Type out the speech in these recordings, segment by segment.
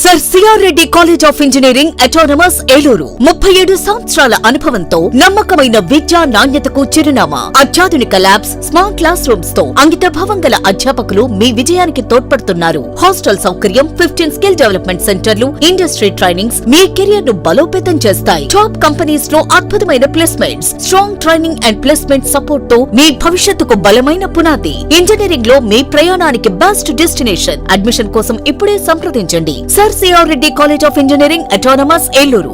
Sir CR Reddy college of engineering autonomous Eluru 37 సంవత్సరాల అనుభవంతో నమ్మకమైన విద్యా నాణ్యతకు చిరునామా. అత్యాధునిక ల్యాబ్స్, స్మార్ట్ క్లాస్ రూమ్స్ తో అంకితభావం గల అధ్యాపకులు మీ విజయానికి తోడ్పడుతున్నారు. హాస్టల్ సౌకర్యం, 15 స్కిల్ డెవలప్మెంట్ సెంటర్లు, ఇండస్ట్రీ ట్రైనింగ్స్ మీ కెరియర్ ను బలోపేతం చేస్తాయి. టాప్ కంపెనీస్ లో అద్భుతమైన placements, strong training and placement support తో మీ భవిష్యత్తుకు బలమైన పునాది. ఇంజనీరింగ్ లో మీ ప్రయాణానికి బెస్ట్ డెస్టినేషన్. అడ్మిషన్ కోసం ఇప్పుడే సంప్రదించండి. Sir CR Reddy college of engineering autonomous Eluru.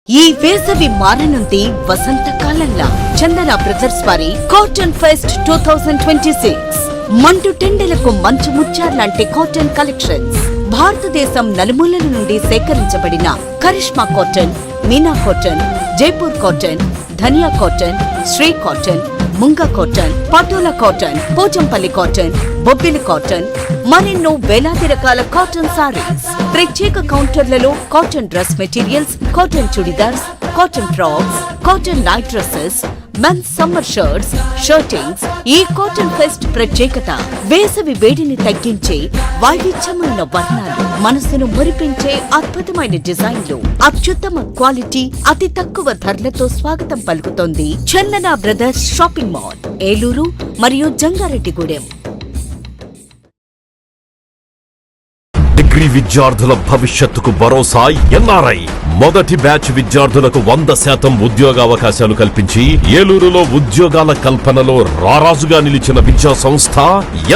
ఈ వేసవి మారనుంది వసంతకాలంలా. చందన బ్రదర్స్ వారి కాటన్ ఫెస్ట్ 2026 మంటు టెండలకు మంచు ముత్యాల్లాంటి కాటన్ కలెక్షన్స్. భారతదేశం నలుమూలల నుండి సేకరించబడిన Karishma cotton, Meena cotton, Jaipur cotton, Dhaniya cotton, Shri cotton, Munga cotton, Patola cotton, Pochampally cotton, Bobbili cotton, మరెన్నో వేలాది రకాల కాటన్ సారీస్. ప్రత్యేక కౌంటర్లలో cotton dress materials, cotton chudidars, cotton frocks, cotton night dresses, men's summer shirts, shirtings. ఈ కాటన్ ఫెస్ట్ ప్రత్యేకత వేసవి వేడిని తగ్గించే వైవిధ్యమైన వర్ణాలు, మనసును మురిపించే అద్భుతమైన డిజైన్లు, అత్యుత్తమ క్వాలిటీ, అతి తక్కువ ధరలతో స్వాగతం పలుకుతోంది చందన బ్రదర్స్ షాపింగ్ మాల్, ఏలూరు మరియు జంగారెడ్డిగూడెం. డిగ్రీ విద్యార్థుల భవిష్యత్తుకు భరోసా ఎన్ఆర్ఐ. మొదటి బ్యాచ్ విద్యార్థులకు 100% ఉద్యోగావకాశాలు కల్పించి ఏలూరులో ఉద్యోగాల కల్పనలో రారాజుగా నిలిచిన విద్యా సంస్థ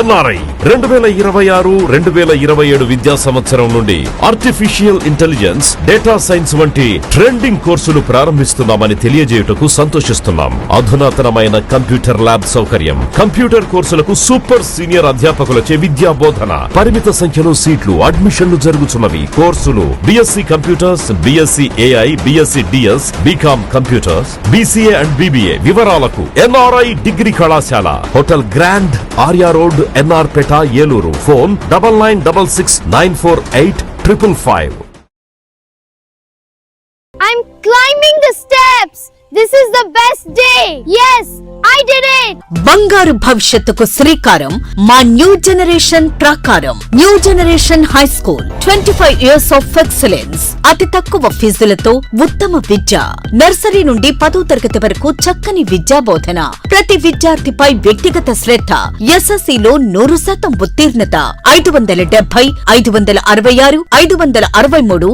ఎన్ఆర్ఐ. 2026-2027 విద్యా సంవత్సరం నుండి ఆర్టిఫిషియల్ ఇంటెలిజెన్స్, డేటా సైన్స్ వంటి ట్రెండింగ్ కోర్సులు ప్రారంభిస్తున్నామని తెలియజేయుటకు సంతోషిస్తున్నాం. అధునాతనమైన కంప్యూటర్ ల్యాబ్ సౌకర్యం, కంప్యూటర్ కోర్సులకు సూపర్ సీనియర్ అధ్యాపకులచే విద్యా బోధన, పరిమిత సంఖ్యలో సీట్లు, అడ్మిషన్లు జరుగుతున్నవి. కోర్సులు BSc computers, BSc AI, BSc DS, BCom computers, BCA and BBA. వివరాలకు ఎన్ఆర్ఐ డిగ్రీ కళాశాల, hotel grand, Arya road, NR Peta, Eluru. Phone 9966948555. I'm climbing the steps. This is the best day. Yes, I did it. బంగారు భవిష్యత్తుకు శ్రీకారం మా new generation ప్రాకారం. New generation high school, 25 years of excellence. అతి తక్కువ ఫీజులతో ఉత్తమ విద్య. నర్సరీ నుండి 10వ తరగతి వరకు చక్కని విద్యా బోధన. ప్రతి విద్యార్థిపై వ్యక్తిగత శ్రద్ధ. SSCలో 100% ఉత్తీర్ణత. 570, 566, 563,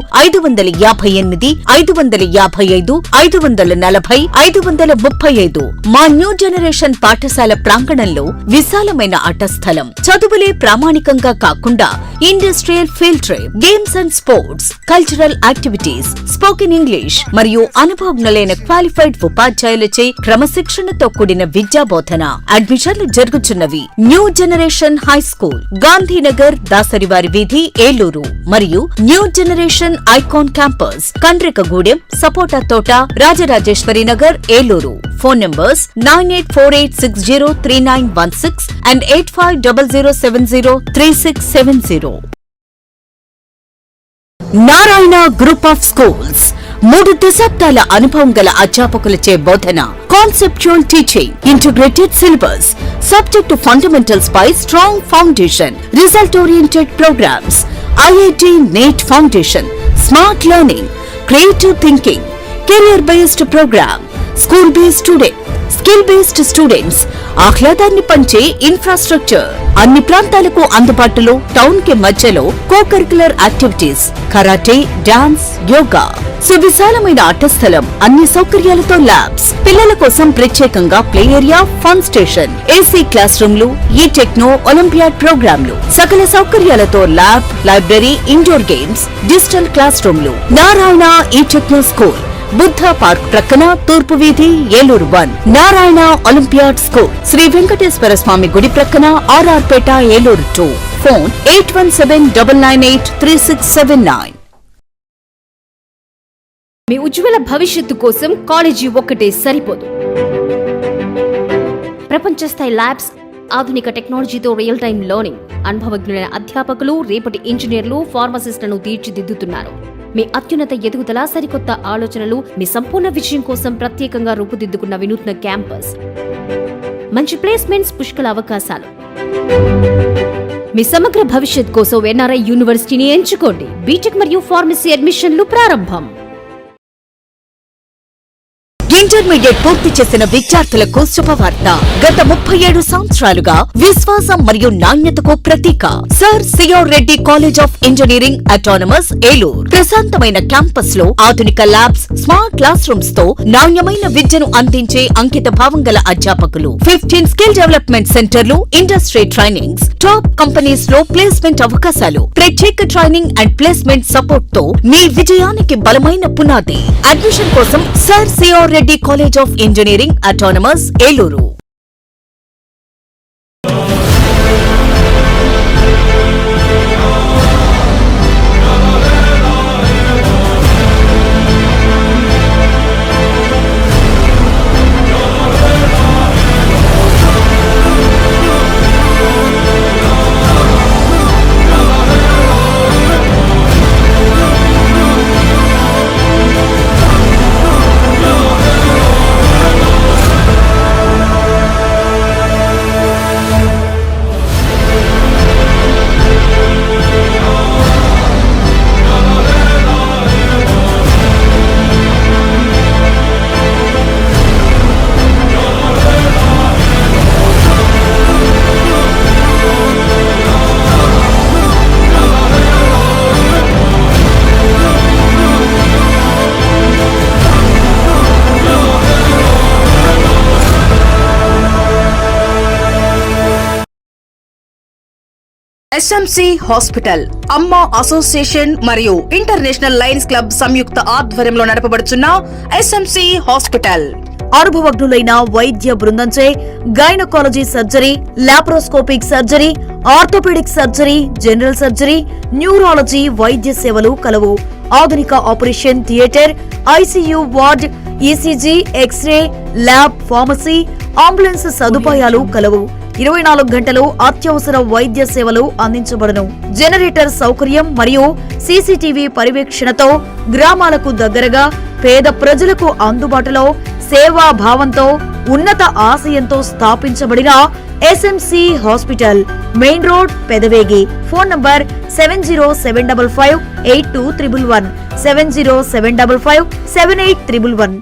558, 555, 540, 535. మా న్యూ జనరేషన్ పాఠశాల ప్రాంగణంలో విశాలమైన ఆట స్థలం. చదువులే ప్రామాణికంగా కాకుండా industrial field trip, games and sports, cultural activities, spoken English మరియు అనుభవజ్ఞులైన క్వాలిఫైడ్ ఉపాధ్యాయులచే క్రమశిక్షణతో కూడిన విద్యా బోధన. అడ్మిషన్లు జరుగుతున్నవి. New generation high school, Gandhinagar, దాసరివారి వీధి, ఏలూరు మరియు new generation icon campus, Kandrikagudem, సపోటా తోట, Rajarajeshwari Nagar, Eluru. Phone numbers 9848603916 and 8500703670. Narayana group of schools 3 దశాబ్దాల అనుభవం గల అధ్యాపకులచే బోధన. Conceptual teaching, integrated syllabus, subject fundamentals పై strong foundation, result oriented programmes, IIT NEET foundation, smart learning, creative thinking, career based programme, school based student, skill based students, ఆహ్లాదాన్ని పంచే infrastructure, అన్ని ప్రాంతాలకు అందుబాటులో, టౌన్ కి మధ్యలో co-curricular activities, karate, dance, yoga, సువిశాలమైన ఆట స్థలం, అన్ని సౌకర్యాలతో ల్యాబ్స్, పిల్లల కోసం ప్రత్యేకంగా play area, fun station, AC class రూమ్లు, ఈ టెక్నో ఒలింపియాడ్ ప్రోగ్రాంలు, సకల సౌకర్యాలతో lab, library, indoor games, digital class రూమ్లు. నారాయణ ఈ టెక్నో స్కూల్, బుద్ధ పార్క్ ప్రక్కన, తూర్పు వీధి, ఏలూరు 1. నారాయణ ఒలింపియాడ్ స్కూల్, శ్రీ వెంకటేశ్వర స్వామి గుడి ప్రక్కన, RR పేట, ఏలూరు 2. ఫోన్ 8179983679. మీ ఉజ్వల భవిష్యత్తు కోసం కాలేజీ ఒక్కటే సరిపోదు. ప్రపంచ స్థాయి ల్యాబ్స్, ఆధునిక టెక్నాలజీతో రియల్ టైం లెర్నింగ్, అనుభవజ్ఞులైన అధ్యాపకులు, రేపటి ఇంజనీర్లు, ఫార్మసిస్టులను తీర్చిదిద్దుతున్నారు. మీ అత్యున్నత ఎదుగుదల, సరికొత్త ఆలోచనలు, మీ సంపూర్ణ విజయం కోసం ప్రత్యేకంగా రూపుదిద్దుకున్న వినూత్న క్యాంపస్, మంచి ప్లేస్మెంట్స్, పుష్కల అవకాశాలు. మీ సమగ్ర భవిష్యత్ కోసం ఎన్ఆర్ఐ యూనివర్సిటీని ఎంచుకోండి. బీటెక్ మరియు ఫార్మసీ అడ్మిషన్లు ప్రారంభం. ఇంటర్మీడియట్ పూర్తి చేసిన విద్యార్థులకు శుభవార్త. గత 37 సంవత్సరాలుగా విశ్వాసం మరియు నాణ్యతకు ప్రతీక sir CR Reddy college of engineering autonomous Eluru. ప్రశాంతమైన క్యాంపస్ లో ఆధునిక ల్యాబ్స్, స్మార్ట్ క్లాస్ రూమ్స్ తో నాణ్యమైన విద్యను అందించే అంకిత భావం గల అధ్యాపకులు, 15 స్కిల్ డెవలప్మెంట్ సెంటర్లు, ఇండస్ట్రీ ట్రైనింగ్స్, టాప్ కంపెనీస్ లో ప్లేస్మెంట్ అవకాశాలు, ప్రత్యేక ట్రైనింగ్ అండ్ ప్లేస్మెంట్ సపోర్ట్ తో మీ విజయానికి బలమైన పునాది. అడ్మిషన్ కోసం sir CR Reddy college of engineering autonomous Eluru. SMC hospital, Amma association మరియు ఇంటర్నేషనల్ లయన్స్ క్లబ్ సంయుక్త ఆధ్వర్యంలో నడపబడుచున్న ఎస్ఎంసి హాస్పిటల్ అనుభవజ్ఞులైన వైద్య బృందంచే gynaecology surgery, laparoscopic surgery, orthopaedic surgery, general surgery, neurology వైద్య సేవలు కలవు. ఆధునిక operation theatre, ICU ward, ECG, x ray, lab, pharmacy, ambulance సదుపాయాలు కలవు. 24 గంటలు అత్యవసర వైద్య సేవలు అందించబడును. జనరేటర్ సౌకర్యం మరియు సీసీటీవీ పర్యవేక్షణతో గ్రామాలకు దగ్గరగా పేద ప్రజలకు అందుబాటులో సేవా భావంతో ఉన్నత ఆశయంతో స్థాపించబడిన SMC hospital, main road, Pedavegi. Phone number 7075582111 70755811.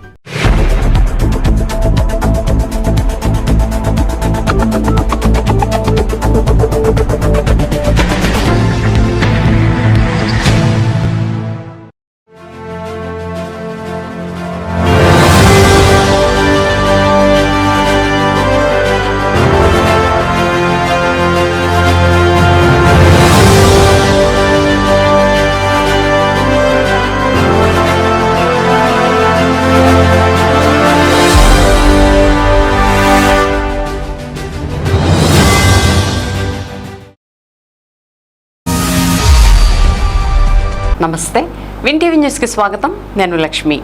నమస్తే, విన్ టీవీ న్యూస్కి స్వాగతం. నేను లక్ష్మి.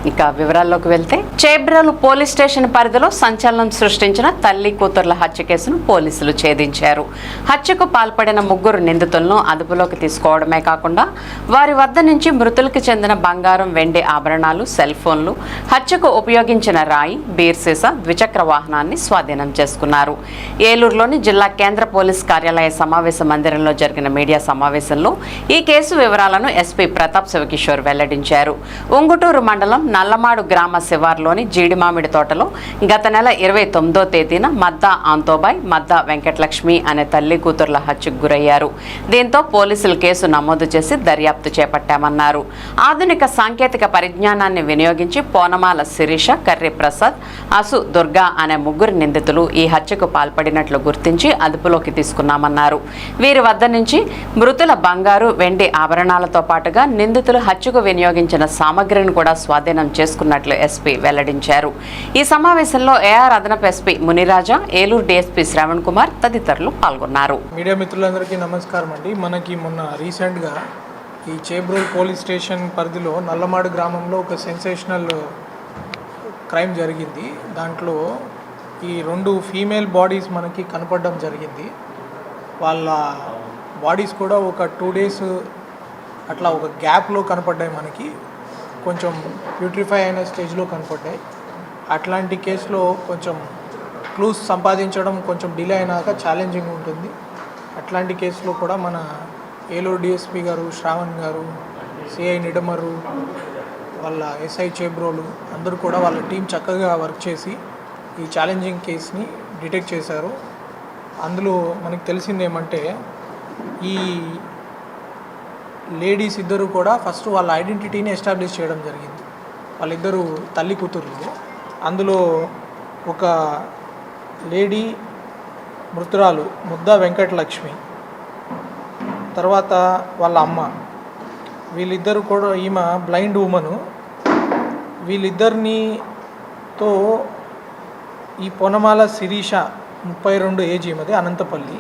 ఇక వివరాల్లోకి వెళ్తే, చేబ్రోలు పోలీస్ స్టేషన్ పరిధిలో సంచలనం సృష్టించిన తల్లి కూతుర్ల హత్య కేసును పోలీసులు ఛేదించారు. హత్యకు పాల్పడిన 3 నిందితులను అదుపులోకి తీసుకోవడమే కాకుండా వారి వద్ద నుంచి మృతులకు చెందిన బంగారం, వెండి ఆభరణాలు, సెల్ ఫోన్లు, హత్యకు ఉపయోగించిన రాయి, బీర్ సీసా, ద్విచక్ర వాహనాన్ని స్వాధీనం చేసుకున్నారు. ఏలూరులోని జిల్లా కేంద్ర పోలీస్ కార్యాలయ సమావేశ మందిరంలో జరిగిన మీడియా సమావేశంలో ఈ కేసు వివరాలను ఎస్పీ ప్రతాప్ శివకిషోర్ వెల్లడించారు. ఉంగుటూరు మండలం నల్లమాడు గ్రామ శివార్లోని జీడిమామిడి తోటలో గత నెల 29వ తేదీన మద్దా ఆంతోబాయ్, మద్దా వెంకటలక్ష్మి అనే తల్లి కూతుర్ల హత్యకు గురయ్యారు. దీంతో పోలీసులు కేసు నమోదు చేసి దర్యాప్తు చేపట్టామన్నారు. ఆధునిక సాంకేతిక పరిజ్ఞానాన్ని వినియోగించి పోనమాల శిరీష, కర్రి ప్రసాద్, అసు దుర్గా అనే 3 నిందితులు ఈ హత్యకు పాల్పడినట్లు గుర్తించి అదుపులోకి తీసుకున్నామన్నారు. వీరి వద్ద నుంచి మృతుల బంగారు, వెండి ఆభరణాలతో పాటుగా నిందితులు హత్యకు వినియోగించిన సామగ్రిని కూడా స్వాధీనం చేసుకున్నట్లు ఎస్పీ వెల్లడించారు. ఈ సమావేశంలో ఏఆర్ అదనపు ఎస్పీ మునిరాజా, ఏలూరు డీఎస్పీ శ్రవణ్ కుమార్ తదితరులు పాల్గొన్నారు. మీడియా మిత్రులందరికీ నమస్కారం అండి. మనకి మొన్న రీసెంట్గా ఈ చేబ్రోల్ పోలీస్ స్టేషన్ పరిధిలో నల్లమాడు గ్రామంలో ఒక సెన్సేషనల్ క్రైమ్ జరిగింది. దాంట్లో ఈ 2 ఫీమేల్ బాడీస్ మనకి కనపడడం జరిగింది. వాళ్ళ బాడీస్ కూడా ఒక 2 days అట్లా ఒక గ్యాప్లో కనపడ్డాయి. మనకి కొంచెం ప్యూట్రిఫై అయిన స్టేజ్లో కనపడ్డాయి. అట్లాంటి కేసులో కొంచెం క్లూస్ సంపాదించడం కొంచెం డిలే అయినాక ఛాలెంజింగ్ ఉంటుంది. అట్లాంటి కేసులో కూడా మన ఏలూరు డిఎస్పీ గారు, శ్రావణ్ గారు, సిఐ నిడమరు, వాళ్ళ ఎస్ఐ చేబ్రోలు అందరూ కూడా వాళ్ళ టీం చక్కగా వర్క్ చేసి ఈ ఛాలెంజింగ్ కేసుని డిటెక్ట్ చేశారు. అందులో మనకు తెలిసింది ఏమంటే ఈ లేడీస్ ఇద్దరు కూడా ఫస్ట్ వాళ్ళ ఐడెంటిటీని ఎస్టాబ్లిష్ చేయడం జరిగింది. వాళ్ళిద్దరూ తల్లి కూతుర్లు. అందులో ఒక లేడీ మృతురాలు ముద్దా వెంకటలక్ష్మి, తర్వాత వాళ్ళ అమ్మ, వీళ్ళిద్దరు కూడా ఈమె బ్లైండ్ ఉమెను. వీళ్ళిద్దరినితో ఈ పొనమాల శిరీష 32 ఏజ్ ఈమెది, అనంతపల్లి.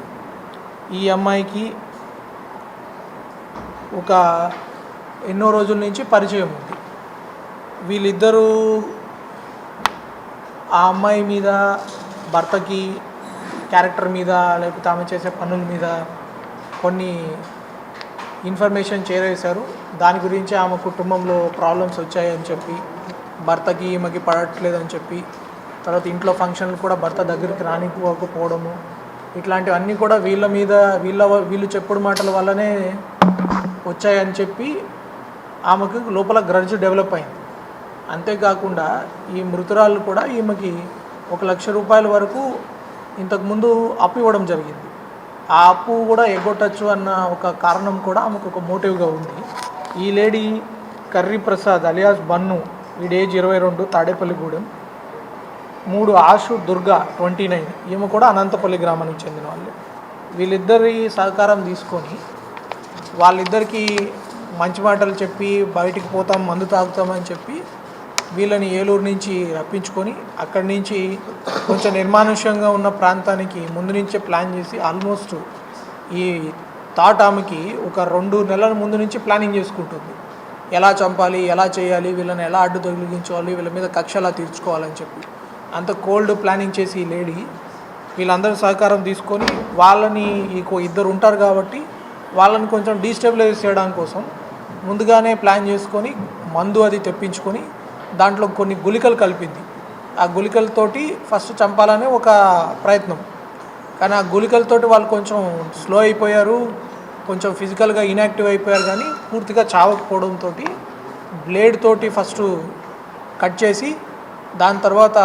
ఈ అమ్మాయికి ఒక ఎన్నో రోజుల నుంచి పరిచయం ఉంది. వీళ్ళిద్దరూ ఆ అమ్మాయి మీద, భర్తకి క్యారెక్టర్ మీద, లేకపోతే ఆమె చేసే పనుల మీద కొన్ని ఇన్ఫర్మేషన్ చేరేశారు. దాని గురించి ఆమె కుటుంబంలో ప్రాబ్లమ్స్ వచ్చాయని చెప్పి, భర్తకి ఈమెకి పడట్లేదని చెప్పి, తర్వాత ఇంట్లో ఫంక్షన్లు కూడా భర్త దగ్గరికి రానివ్వకపోవడము, ఇట్లాంటివన్నీ కూడా వీళ్ళ మీద వీళ్ళు చెప్పుడు మాటల వల్లనే వచ్చాయని చెప్పి ఆమెకు లోపల గ్రడ్జ్ డెవలప్ అయింది. అంతేకాకుండా ఈ మృతురాలు కూడా ఈమెకి 1,00,000 రూపాయల వరకు ఇంతకుముందు అప్పు ఇవ్వడం జరిగింది. ఆ అప్పు కూడా ఎగ్గొట్టచ్చు అన్న ఒక కారణం కూడా ఆమెకు ఒక మోటివ్గా ఉంది. ఈ లేడీ కర్రీ ప్రసాద్ అలియాస్ బన్ను, వీడి ఏజ్ 22, తాడేపల్లిగూడెం. 3 ఆషు దుర్గా 29, ఈమె కూడా అనంతపల్లి గ్రామానికి చెందిన వాళ్ళు. వీళ్ళిద్దరి సహకారం తీసుకొని వాళ్ళిద్దరికీ మంచి మాటలు చెప్పి బయటికి పోతాం, మందు తాగుతామని చెప్పి వీళ్ళని ఏలూరు నుంచి రప్పించుకొని అక్కడి నుంచి కొంచెం నిర్మానుష్యంగా ఉన్న ప్రాంతానికి ముందు నుంచే ప్లాన్ చేసి ఆల్మోస్ట్ ఈ థాట్ ఆమెకి ఒక 2 నెలల ముందు నుంచి ప్లానింగ్ చేసుకుంటుంది. ఎలా చంపాలి, ఎలా చేయాలి, వీళ్ళని ఎలా అడ్డు తొలగించాలి, వీళ్ళ మీద కక్ష ఎలా తీర్చుకోవాలని చెప్పి అంత కోల్డ్ ప్లానింగ్ చేసి ఈ లేడీ వీళ్ళందరూ సహకారం తీసుకొని వాళ్ళని ఇద్దరు ఉంటారు కాబట్టి వాళ్ళని కొంచెం డీస్టెబిలైజ్ చేయడానికి కోసం ముందుగానే ప్లాన్ చేసుకొని మందు అది తెప్పించుకొని దాంట్లో కొన్ని గుళికలు కలిపింది. ఆ గుళికలతోటి ఫస్ట్ చంపాలనే ఒక ప్రయత్నం. కానీ ఆ గుళికలతోటి వాళ్ళు కొంచెం స్లో అయిపోయారు, కొంచెం ఫిజికల్గా ఇన్యాక్టివ్ అయిపోయారు. కానీ పూర్తిగా చావకపోవడంతో బ్లేడ్ తోటి ఫస్ట్ కట్ చేసి దాని తర్వాత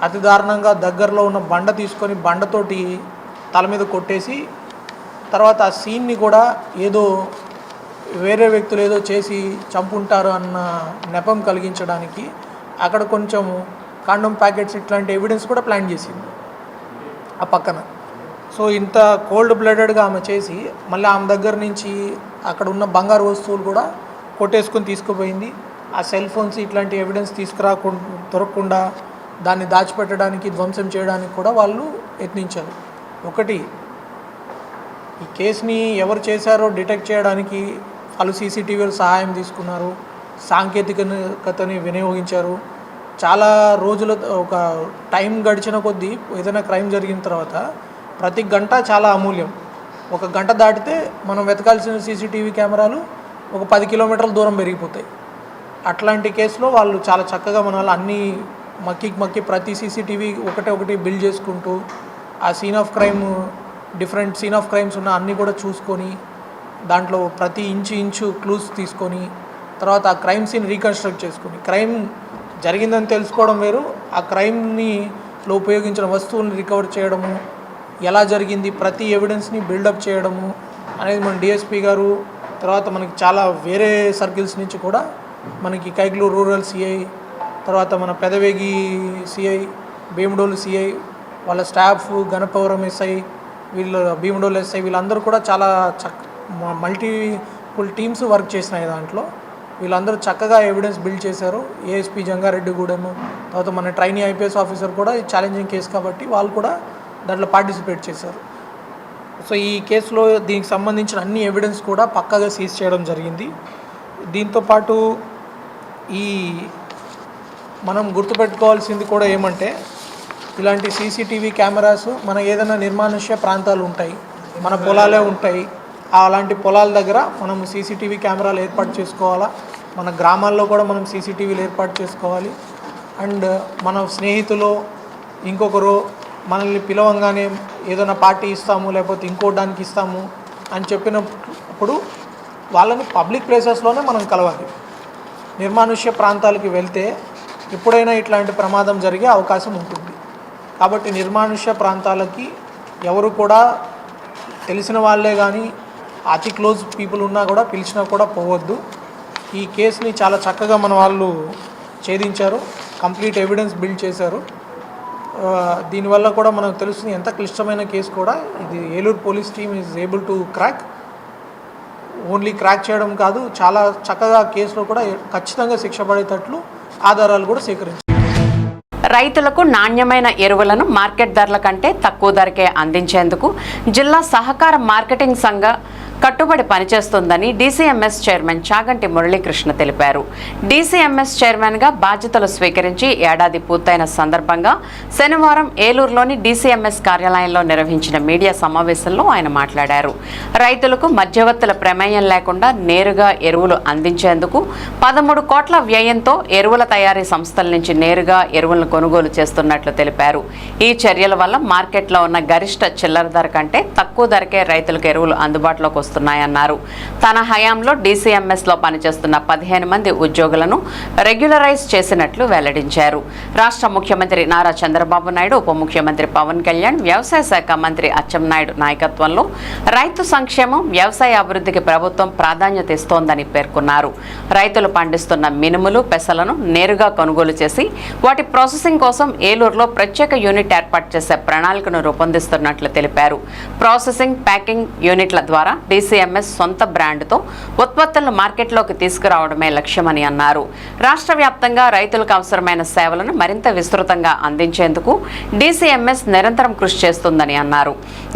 అతి దారుణంగా దగ్గరలో ఉన్న బండ తీసుకొని బండతోటి తల మీద కొట్టేసి తర్వాత ఆ సీన్ని కూడా ఏదో వేరే వ్యక్తులు ఏదో చేసి చంపుంటారు అన్న నెపం కలిగించడానికి అక్కడ కొంచెం కాండోమ్ ప్యాకెట్స్ ఇట్లాంటి ఎవిడెన్స్ కూడా ప్లాన్ చేసింది ఆ పక్కన. సో ఇంత కోల్డ్ బ్లడెడ్గా ఆమె చేసి మళ్ళీ ఆమె దగ్గర నుంచి అక్కడ ఉన్న బంగారు వస్తువులు కూడా కొట్టేసుకొని తీసుకుపోయింది. ఆ సెల్ ఫోన్స్ ఇట్లాంటి ఎవిడెన్స్ దొరకకుండా దాన్ని దాచిపెట్టడానికి, ధ్వంసం చేయడానికి కూడా వాళ్ళు యత్నించారు. ఒకటి, ఈ కేసుని ఎవరు చేశారో డిటెక్ట్ చేయడానికి వాళ్ళు సీసీటీవీల సహాయం తీసుకున్నారు, సాంకేతికతని వినియోగించారు. చాలా రోజుల ఒక టైం గడిచిన కొద్దీ ఏదైనా క్రైమ్ జరిగిన తర్వాత ప్రతి గంట చాలా అమూల్యం. ఒక గంట దాటితే మనం వెతకాల్సిన సీసీటీవీ కెమెరాలు ఒక 10 కిలోమీటర్ల దూరం పెరిగిపోతాయి. అట్లాంటి కేసులో వాళ్ళు చాలా చక్కగా మన వాళ్ళు అన్నీ మక్కి ప్రతి సీసీటీవీ ఒకటి బిల్డ్ చేసుకుంటూ ఆ scene of crime, different scene of crimes ఉన్న అన్నీ కూడా చూసుకొని దాంట్లో ప్రతి ఇంచు క్లూస్ తీసుకొని తర్వాత ఆ క్రైమ్ సీన్ రీకన్స్ట్రక్ట్ చేసుకొని, క్రైమ్ జరిగిందని తెలుసుకోవడం వేరు, ఆ క్రైమ్లో ఉపయోగించిన వస్తువులను రికవర్ చేయడము, ఎలా జరిగింది ప్రతి ఎవిడెన్స్ని బిల్డప్ చేయడము అనేది మన డిఎస్పీ గారు, తర్వాత మనకి చాలా వేరే సర్కిల్స్ నుంచి కూడా మనకి కైగ్లూరు రూరల్ సిఐ, తర్వాత మన పెదవేగి సిఐ, భీమడోలు సిఐ, వాళ్ళ స్టాఫ్, గణపవరం ఎస్ఐ, వీళ్ళు భీమడోలు ఎస్ఐ, వీళ్ళందరూ కూడా చాలా మల్టిపుల్ టీమ్స్ వర్క్ చేసినాయి. దాంట్లో వీళ్ళందరూ చక్కగా ఎవిడెన్స్ బిల్డ్ చేశారు. ఏఎస్పీ జంగారెడ్డిగూడెం, తర్వాత మన ట్రైనీ ఐపీఎస్ ఆఫీసర్ కూడా ఈ ఛాలెంజింగ్ కేసు కాబట్టి వాళ్ళు కూడా దాంట్లో పార్టిసిపేట్ చేశారు. సో ఈ కేసులో దీనికి సంబంధించిన అన్ని ఎవిడెన్స్ కూడా పక్కాగా సీజ్ చేయడం జరిగింది. దీంతోపాటు ఈ మనం గుర్తుపెట్టుకోవాల్సింది కూడా ఏమంటే, ఇలాంటి సీసీటీవీ కెమెరాస్ మన ఏదైనా నిర్మానుష్య ప్రాంతాలు ఉంటాయి, మన పొలాలే ఉంటాయి, అలాంటి పొలాల దగ్గర మనం సీసీటీవీ కెమెరాలు ఏర్పాటు చేసుకోవాలా. మన గ్రామాల్లో కూడా మనం సీసీటీవీలు ఏర్పాటు చేసుకోవాలి. అండ్ మన స్నేహితులు ఇంకొకరు మనల్ని పిలవంగానే ఏదైనా పార్టీ ఇస్తాము లేకపోతే ఇంకో దానికి ఇస్తాము అని చెప్పినప్పుడు వాళ్ళని పబ్లిక్ ప్లేసెస్లోనే మనం కలవాలి. నిర్మానుష్య ప్రాంతాలకి వెళ్తే ఎప్పుడైనా ఇట్లాంటి ప్రమాదం జరిగే అవకాశం ఉంటుంది. కాబట్టి నిర్మానుష్య ప్రాంతాలకి ఎవరు కూడా తెలిసిన వాళ్ళే కానీ అతి క్లోజ్ పీపుల్ ఉన్నా కూడా పిలిచినా కూడా పోవద్దు. ఈ కేసుని చాలా చక్కగా మన వాళ్ళు ఛేదించారు, కంప్లీట్ ఎవిడెన్స్ బిల్డ్ చేశారు. దీనివల్ల కూడా మనకు తెలుస్తుంది ఎంత క్లిష్టమైన కేసు కూడా ఇది Eluru police team is able to crack. Only crack చేయడం కాదు, చాలా చక్కగా కేసులో కూడా ఖచ్చితంగా శిక్ష పడేటట్లు ఆధారాలు కూడా సేకరించారు. రైతులకు నాణ్యమైన ఎరువులను మార్కెట్ ధరల కంటే తక్కువ ధరకే అందించేందుకు జిల్లా సహకార మార్కెటింగ్ సంఘ కట్టుబడి పనిచేస్తుందని డీసీఎంఎస్ చైర్మన్ చాగంటి మురళీకృష్ణ తెలిపారు. డీసీఎంఎస్ చైర్మన్గా బాధ్యతలు స్వీకరించి ఏడాది పూర్తయిన సందర్భంగా శనివారం ఏలూరులోని డీసీఎంఎస్ కార్యాలయంలో నిర్వహించిన మీడియా సమావేశంలో ఆయన మాట్లాడారు. రైతులకు మధ్యవర్తుల ప్రమేయం లేకుండా నేరుగా ఎరువులు అందించేందుకు 13 కోట్ల వ్యయంతో ఎరువుల తయారీ సంస్థల నుంచి నేరుగా ఎరువులను కొనుగోలు చేస్తున్నట్లు తెలిపారు. ఈ చర్యల వల్ల మార్కెట్లో ఉన్న గరిష్ట చిల్లర ధర కంటే తక్కువ ధరకే రైతులకు ఎరువులు అందుబాటులోకి వస్తున్నాయన్నారు. తన హయాంలో డీసీఎంఎస్ లో పనిచేస్తున్న 15 మంది ఉద్యోగులను రెగ్యులరైజ్ చేసినట్లు వెల్లడించారు. రాష్ట్ర ముఖ్యమంత్రి నారా చంద్రబాబు నాయుడు, ఉప ముఖ్యమంత్రి పవన్ కళ్యాణ్, వ్యవసాయ శాఖ మంత్రి అచ్చెన్నాయుడు నాయకత్వంలో రైతు సంక్షేమం, వ్యవసాయ అభివృద్ధికి ప్రభుత్వం ప్రాధాన్యత ఇస్తోందని పేర్కొన్నారు. రైతులు పండిస్తున్న మినుములు, పెసలను నేరుగా కొనుగోలు చేసి వాటి ప్రాసెసింగ్ కోసం ఏలూరులో ప్రత్యేక యూనిట్ ఏర్పాటు చేసే ప్రణాళికను రూపొందిస్తున్నట్లు తెలిపారు. ప్రాసెసింగ్, ప్యాకింగ్ యూనిట్ల ద్వారా డీసీఎంఎస్ సొంత బ్రాండ్తో ఉత్పత్తులను మార్కెట్లోకి తీసుకురావడమే లక్ష్యమని అన్నారు. రాష్ట్ర వ్యాప్తంగా రైతులకు అవసరమైన సేవలను మరింత విస్తృతంగా అందించేందుకు డీసీఎంఎస్ నిరంతరం కృషి చేస్తుందని అన్నారు.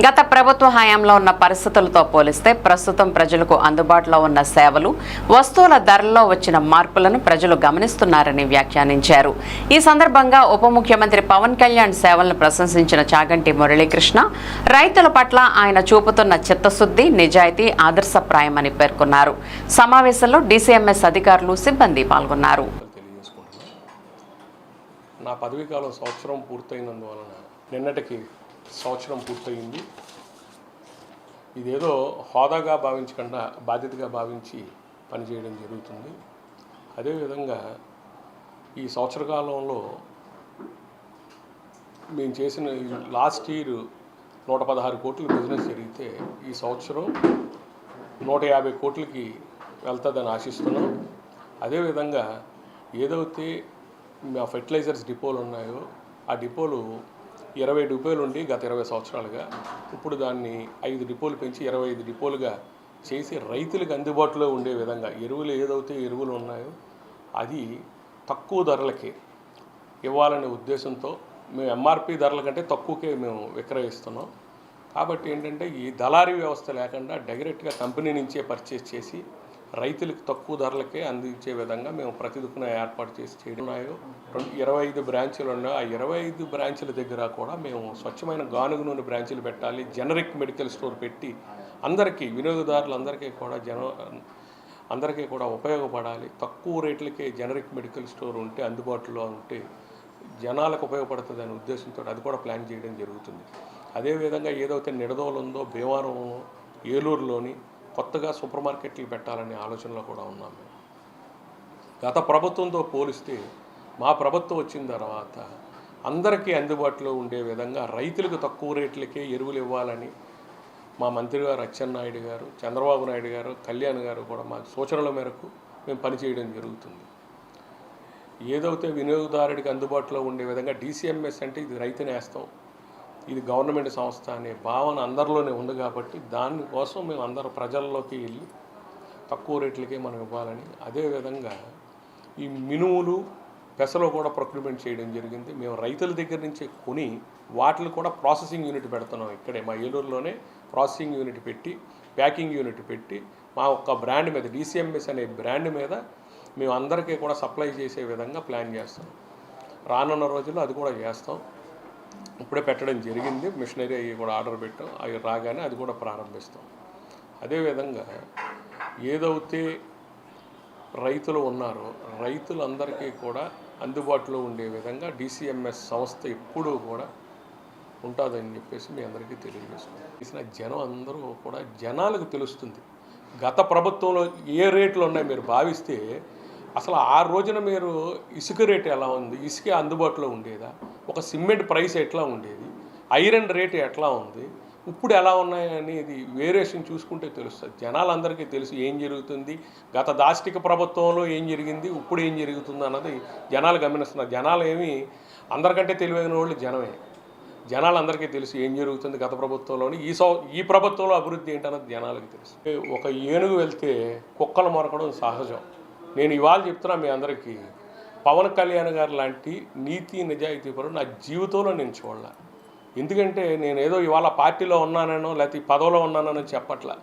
గత ప్రభుత్వ హయాంలో ఉన్న పరిస్థితులతో పోలిస్తే ప్రస్తుతం ప్రజలకు అందుబాటులో ఉన్న సేవలు, వస్తువుల ధరల్లో వచ్చిన మార్పులను ప్రజలు గమనిస్తున్నారని వ్యాఖ్యానించారు. ఈ సందర్భంగా ఉప ముఖ్యమంత్రి పవన్ కళ్యాణ్ సేవలను ప్రశంసించిన చాగంటి మురళీకృష్ణ రైతుల పట్ల ఆయన చూపుతున్న చిత్తశుద్ధి, నిజాయితీ ఆదర్శప్రాయమని పేర్కొన్నారు. సమావేశంలో డీసీఎంఎస్ అధికారులు, సిబ్బంది పాల్గొన్నారు. నా పదవీకాలం సంవత్సరం పూర్తయినందువలన నిన్నటికి సంవత్సరం పూర్తయింది. ఇదేదో హోదాగా భావించకుండా బాధ్యతగా భావించి పనిచేయడం జరుగుతుంది. అదేవిధంగా ఈ సంవత్సర కాలంలో మేము చేసిన లాస్ట్ ఇయర్ 116 కోట్ల బిజినెస్ జరిగితే ఈ సంవత్సరం 150 కోట్లకి వెళ్తుందని ఆశిస్తున్నాం. అదేవిధంగా ఏదైతే మా ఫెర్టిలైజర్స్ డిపోలు ఉన్నాయో ఆ డిపోలు 20 డిపోలు ఉండి గత 20 సంవత్సరాలుగా ఇప్పుడు దాన్ని 5 డిపోలు పెంచి 25 డిపోలుగా చేసి రైతులకు అందుబాటులో ఉండే విధంగా ఎరువులు ఏదైతే ఎరువులు ఉన్నాయో అది తక్కువ ధరలకే ఇవ్వాలనే ఉద్దేశంతో మేము ఎంఆర్పి ధరల కంటే తక్కువకే మేము విక్రయిస్తున్నాం. కాబట్టి ఏంటంటే ఈ దళారీ వ్యవస్థ లేకుండా డైరెక్ట్గా కంపెనీ నుంచే పర్చేస్ చేసి రైతులకు తక్కువ ధరలకే అందించే విధంగా మేము ప్రతి దుక్కున ఏర్పాటు చేసి చేయడున్నాయో 25 బ్రాంచులు ఉన్నాయో ఆ 25 బ్రాంచుల దగ్గర కూడా మేము స్వచ్ఛమైన గానుగ నూనె బ్రాంచులు పెట్టాలి. జనరిక్ మెడికల్ స్టోర్ పెట్టి అందరికీ వినియోగదారులందరికీ కూడా అందరికీ కూడా ఉపయోగపడాలి. తక్కువ రేట్లకే జనరిక్ మెడికల్ స్టోర్ ఉంటే అందుబాటులో ఉంటే జనాలకు ఉపయోగపడుతుంది అనే ఉద్దేశంతో అది కూడా ప్లాన్ చేయడం జరుగుతుంది. అదేవిధంగా ఏదైతే నిడదవోలు ఉందో భీమవరం, ఏలూరులోని కొత్తగా సూపర్ మార్కెట్లు పెట్టాలనే ఆలోచనలో కూడా ఉన్నాం. మేము గత ప్రభుత్వంతో పోలిస్తే మా ప్రభుత్వం వచ్చిన తర్వాత అందరికీ అందుబాటులో ఉండే విధంగా రైతులకు తక్కువ రేట్లకే ఎరువులు ఇవ్వాలని మా మంత్రి గారు అచ్చెన్నాయుడు గారు, చంద్రబాబు నాయుడు గారు, కళ్యాణ్ గారు కూడా మా సూచనల మేరకు మేము పనిచేయడం జరుగుతుంది. ఏదైతే వినియోగదారుడికి అందుబాటులో ఉండే విధంగా డీసీఎంఎస్ అంటే ఇది రైతు నేస్తం, ఇది గవర్నమెంట్ సంస్థ అనే భావన అందరిలోనే ఉంది. కాబట్టి దానికోసం మేము అందరూ ప్రజల్లోకి వెళ్ళి తక్కువ రేట్లకే మనం ఇవ్వాలని, అదేవిధంగా ఈ మినుములు, పెసలో కూడా ప్రొక్యూర్మెంట్ చేయడం జరిగింది. మేము రైతుల దగ్గర నుంచే కొని వాటిని కూడా ప్రాసెసింగ్ యూనిట్ పెడుతున్నాం. ఇక్కడే మా ఏలూరులోనే ప్రాసెసింగ్ యూనిట్ పెట్టి, ప్యాకింగ్ యూనిట్ పెట్టి మా ఒక్క బ్రాండ్ మీద డీసీఎంఎస్ అనే బ్రాండ్ మీద మేము అందరికీ కూడా సప్లై చేసే విధంగా ప్లాన్ చేస్తాం. రానున్న రోజుల్లో అది కూడా చేస్తాం. ఇప్పుడే పెట్టడం జరిగింది. మిషనరీ అవి కూడా ఆర్డర్ పెట్టాం. అవి రాగానే అది కూడా ప్రారంభిస్తాం. అదేవిధంగా ఏదైతే రైతులు ఉన్నారో రైతులందరికీ కూడా అందుబాటులో ఉండే విధంగా డీసీఎంఎస్ సంస్థ ఎప్పుడూ కూడా ఉంటుందని చెప్పేసి మీ అందరికీ తెలియజేసుకుంటాం. జనం అందరూ కూడా జనాలకు తెలుస్తుంది గత ప్రభుత్వంలో ఏ రేట్లు ఉన్నాయి మీరు భావిస్తే. అసలు ఆ రోజున మీరు ఇసుక రేటు ఎలా ఉంది, ఇసుక అందుబాటులో ఉండేదా, ఒక సిమెంట్ ప్రైస్ ఎట్లా ఉండేది, ఐరన్ రేటు ఎట్లా ఉంది, ఇప్పుడు ఎలా ఉన్నాయనేది వేరియేషన్ చూసుకుంటే తెలుస్తుంది. జనాలందరికీ తెలుసు ఏం జరుగుతుంది, గత దాష్టిక ప్రభుత్వంలో ఏం జరిగింది, ఇప్పుడు ఏం జరుగుతుంది అన్నది జనాలు గమనిస్తున్నారు. జనాలు ఏమి అందరికంటే తెలివైన వాళ్ళు జనమే. జనాలందరికీ తెలుసు ఏం జరుగుతుంది గత ప్రభుత్వంలోని, ఈ ప్రభుత్వంలో అభివృద్ధి ఏంటన్నది జనాలకు తెలుసు. ఒక ఏనుగు వెళ్తే కుక్కలు మొరకడం సహజం. నేను ఇవాళ చెప్తున్నా మీ అందరికీ, పవన్ కళ్యాణ్ గారు లాంటి నీతి నిజాయితీ పరుడు నా జీవితంలో నేను చూడాల. ఎందుకంటే నేను ఏదో ఇవాళ పార్టీలో ఉన్నానో లేకపోతే పదవిలో ఉన్నానో చెప్పట్లా.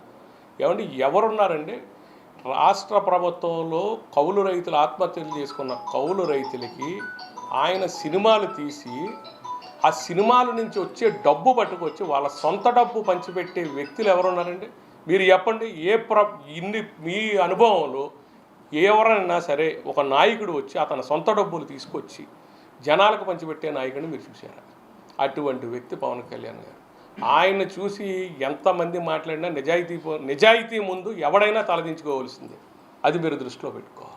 ఏమంటే ఎవరున్నారండి రాష్ట్ర ప్రభుత్వంలో కౌలు రైతులు ఆత్మహత్యలు చేసుకున్న కౌలు రైతులకి ఆయన సినిమాలు తీసి ఆ సినిమాల నుంచి వచ్చే డబ్బు పట్టుకొచ్చి వాళ్ళ సొంత డబ్బు పంచిపెట్టే వ్యక్తులు ఎవరున్నారండి? మీరు చెప్పండి. మీ అనుభవంలో ఎవరైనా సరే ఒక నాయకుడు వచ్చి అతని సొంత డబ్బులు తీసుకొచ్చి జనాలకు పంచిపెట్టే నాయకుడిని మీరు చూసారా? అటువంటి వ్యక్తి పవన్ కళ్యాణ్ గారు. ఆయన చూసి ఎంతమంది మాట్లాడినా నిజాయితీ ముందు ఎవడైనా తలదించుకోవాల్సిందే. అది మీరు దృష్టిలో పెట్టుకోవాలి.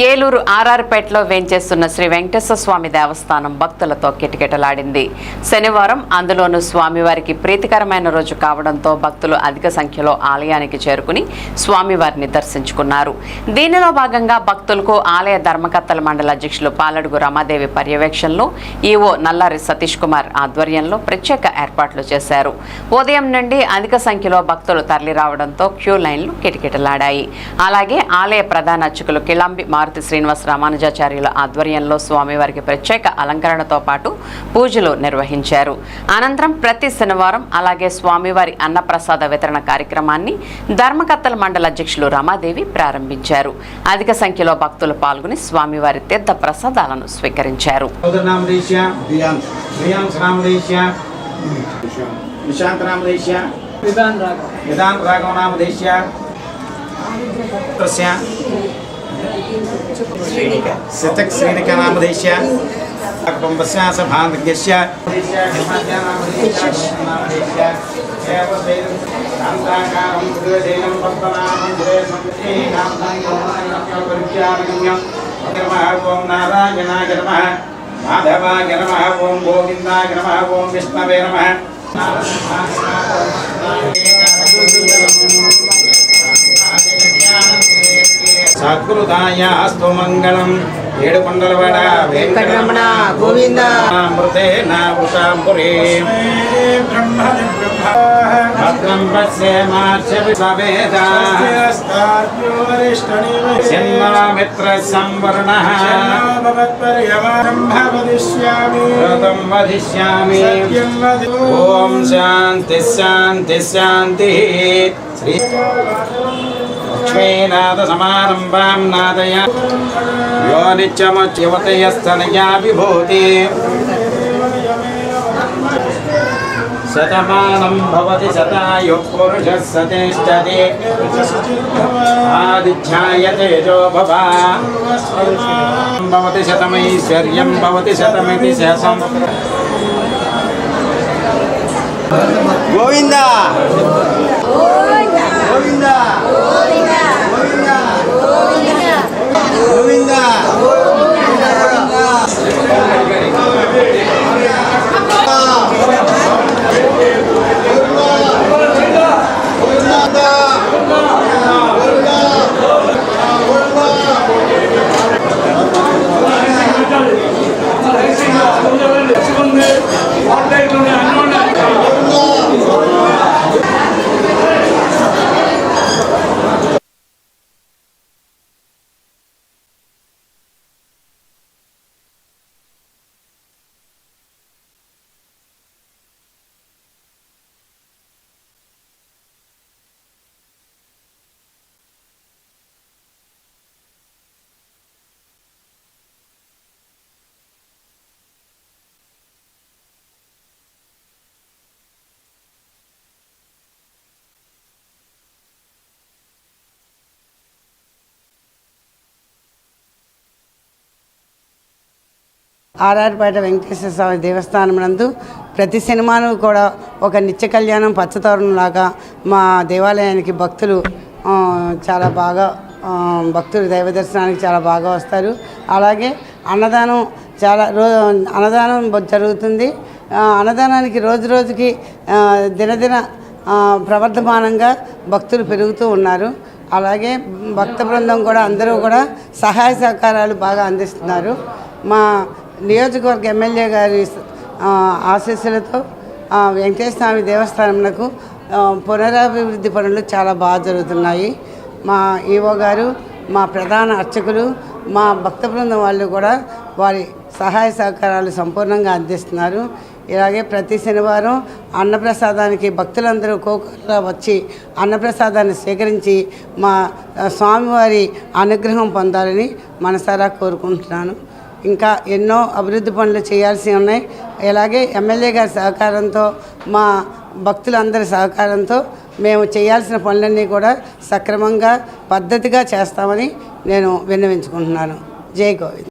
ఏలూరు ఆర్ఆర్పేటలో వేంచేస్తున్న శ్రీ వెంకటేశ్వర స్వామి దేవస్థానం భక్తులతో కిటకిటలాడింది. శనివారం అందులోనూ స్వామివారికి ప్రీతికరమైన రోజు కావడంతో భక్తులు అధిక సంఖ్యలో ఆలయానికి చేరుకుని స్వామివారిని దర్శించుకున్నారు. దీనిలో భాగంగా భక్తులకు ఆలయ ధర్మకర్తల మండలి అధ్యక్షులు పాలడుగు రమాదేవి పర్యవేక్షణలో ఈవో నల్లారి సతీష్ కుమార్ ఆధ్వర్యంలో ప్రత్యేక ఏర్పాట్లు చేశారు. ఉదయం నుండి అధిక సంఖ్యలో భక్తులు తరలిరావడంతో క్యూ లైన్లు కిటకిటలాడాయి. అలాగే ఆలయ ప్రధాన అర్చకులు కిళంబి మారుతి శ్రీనివాస రామానుజాచార్యుల ఆధ్వర్యంలో స్వామివారికి ప్రత్యేక అలంకరణతో పాటు పూజలు నిర్వహించారు. అనంతరం ప్రతి శనివారం అలాగే స్వామివారి అన్నప్రసాద వితరణ కార్యక్రమాన్ని ధర్మకర్తల మండలి అధ్యక్షులు రమాదేవి ప్రారంభించారు. అధిక సంఖ్యలో భక్తులు పాల్గొని స్వామివారి తీర్థ ప్రసాదాలను స్వీకరించారు. శతక్ శ్రీనిక నామదేశ్య కుటుంబస్యాస భాంధ్యస్య ఓం నారాయణాయ నమః మాధవాయ నమః ఓం గోవిందాయ నమః ఓం విష్ణవే నమః సద్గురుదాయాస్తు మంగళం. ఏడుకొండలవాడ వెంకటరమణ గోవింద అమృతేన వృషాంబురే భద్రం పశ్యేమార్షవివేదామిత్ర సంవర్ణః వ్రతం వదిష్యామి. ఓం శాంతి శాంతి శాంతి. శ్రీ లక్ష్మీనాథ సమారంభాం నాదయ యో నిత్యముచ్యవతయస్తనయా విభూతి శతమానం భవతి శతాయుః పురుషः సతేష్టతి ఆదిధ్యాయతే తేజో భవా భవతి శతమైశ్వర్యం భవతి శతమితి శేషం. గోవింద గోవింద గోవింద. ఆర్ఆర్పేట వెంకటేశ్వర స్వామి దేవస్థానం నందు ప్రతి సినిమాను కూడా ఒక నిత్య కళ్యాణం పచ్చతోరణంలాగా మా దేవాలయానికి భక్తులు చాలా బాగా భక్తులు దైవ దర్శనానికి చాలా బాగా వస్తారు. అలాగే అన్నదానం అన్నదానం జరుగుతుంది. అన్నదానానికి రోజు రోజుకి దినదిన ప్రవర్ధమానంగా భక్తులు పెరుగుతూ ఉన్నారు. అలాగే భక్త బృందం కూడా అందరూ కూడా సహాయ సహకారాలు బాగా అందిస్తున్నారు. మా నియోజకవర్గ ఎమ్మెల్యే గారి ఆశీస్సులతో వెంకటేశ్వర స్వామి దేవస్థానంకు పునరాభివృద్ధి పనులు చాలా బాగా జరుగుతున్నాయి. మా ఈవో గారు, మా ప్రధాన అర్చకులు, మా భక్త బృందం వాళ్ళు కూడా వారి సహాయ సహకారాలు సంపూర్ణంగా అందిస్తున్నారు. ఇలాగే ప్రతి శనివారం అన్నప్రసాదానికి భక్తులందరూ కోకూరగా వచ్చి అన్నప్రసాదాన్ని స్వీకరించి మా స్వామివారి అనుగ్రహం పొందాలని మనసారా కోరుకుంటున్నాను. ఇంకా ఎన్నో అభివృద్ధి పనులు చేయాల్సి ఉన్నాయి. ఇలాగే ఎమ్మెల్యే గారి సహకారంతో మా భక్తులందరి సహకారంతో మేము చేయాల్సిన పనులన్నీ కూడా సక్రమంగా పద్ధతిగా చేస్తామని నేను విన్నవించుకుంటున్నాను. జై గోవింద్.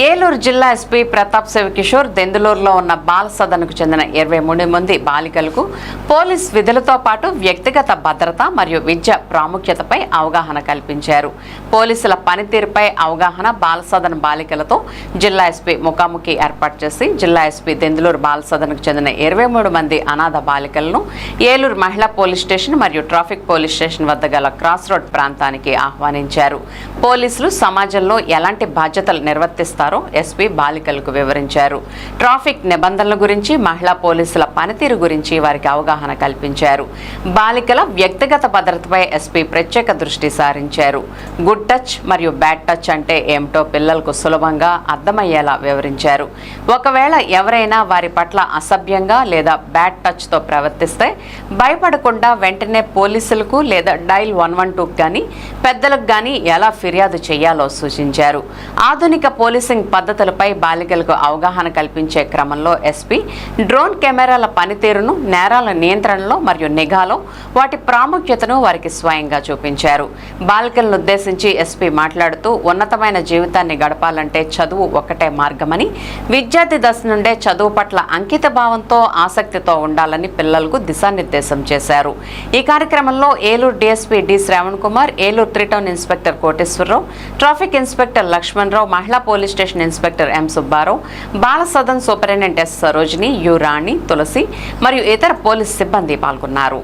ఏలూరు జిల్లా ఎస్పీ ప్రతాప్ శివకిషోర్ దెందులూరులో ఉన్న బాల సదన్కు చెందిన 23 మంది బాలికలకు పోలీస్ విధులతో పాటు వ్యక్తిగత భద్రత మరియు విద్య ప్రాముఖ్యతపై అవగాహన కల్పించారు. పోలీసుల పనితీరుపై అవగాహన బాల సదన్ బాలికలతో జిల్లా ఎస్పీ ముఖాముఖి ఏర్పాటు చేసి జిల్లా ఎస్పీ దెందులూరు బాల సదన్కు చెందిన 23 మంది అనాథ బాలికలను ఏలూరు మహిళా పోలీస్ స్టేషన్ మరియు ట్రాఫిక్ పోలీస్ స్టేషన్ వద్ద గల క్రాస్ రోడ్ ప్రాంతానికి ఆహ్వానించారు. పోలీసులు సమాజంలో ఎలాంటి బాధ్యతలు నిర్వర్తిస్తారు ఎస్పీ బాలికలకు వివరించారు. ట్రాఫిక్ నిబంధనల గురించి, మహిళా పోలీసుల పనితీరు గురించి వారికి అవగాహన కల్పించారు. బాలికల వ్యక్తిగత భద్రతపై ఎస్పీ ప్రత్యేక దృష్టి సారించారు. గుడ్ టచ్ మరియు బ్యాడ్ టచ్ అంటే ఏమిటో పిల్లలకు సులభంగా అర్థమయ్యేలా వివరించారు. ఒకవేళ ఎవరైనా వారి పట్ల అసభ్యంగా లేదా బ్యాడ్ టచ్తో ప్రవర్తిస్తే భయపడకుండా వెంటనే పోలీసులకు లేదా డైల్ 112 కానీ పెద్దలకు కానీ ఎలా ఫిర్యాదు చేయాలో సూచించారు. ఆధునిక పోలీసింగ్ పద్ధతులపై బాలికలకు అవగాహన కల్పించే క్రమంలో ఎస్పీ డ్రోన్ కెమెరాల పనితీరును, నేరాల నియంత్రణలో మరియు నిఘాలో వాటి ప్రాముఖ్యతను వారికి స్వయంగా చూపించారు. బాలికలను ఉద్దేశించి ఎస్పీ మాట్లాడుతూ ఉన్నతమైన జీవితాన్ని గడపాలంటే చదువు ఒక్కటే మార్గమని, విద్యార్థి దశ నుండే చదువు పట్ల అంకిత భావంతో ఆసక్తితో ఉండాలని పిల్లలకు దిశానిర్దేశం చేశారు. ఈ కార్యక్రమంలో Eluru DSP D Sravan Kumar, Eluru 3 town inspector Koteswararao, traffic inspector Lakshmanarao, మహిళా police station inspector M Subbarao, Bala Sadan superintendent S Sarojini, U Rani, Tulasi మరియు ఇతర పోలీస్ సిబ్బంది పాల్గొన్నారు.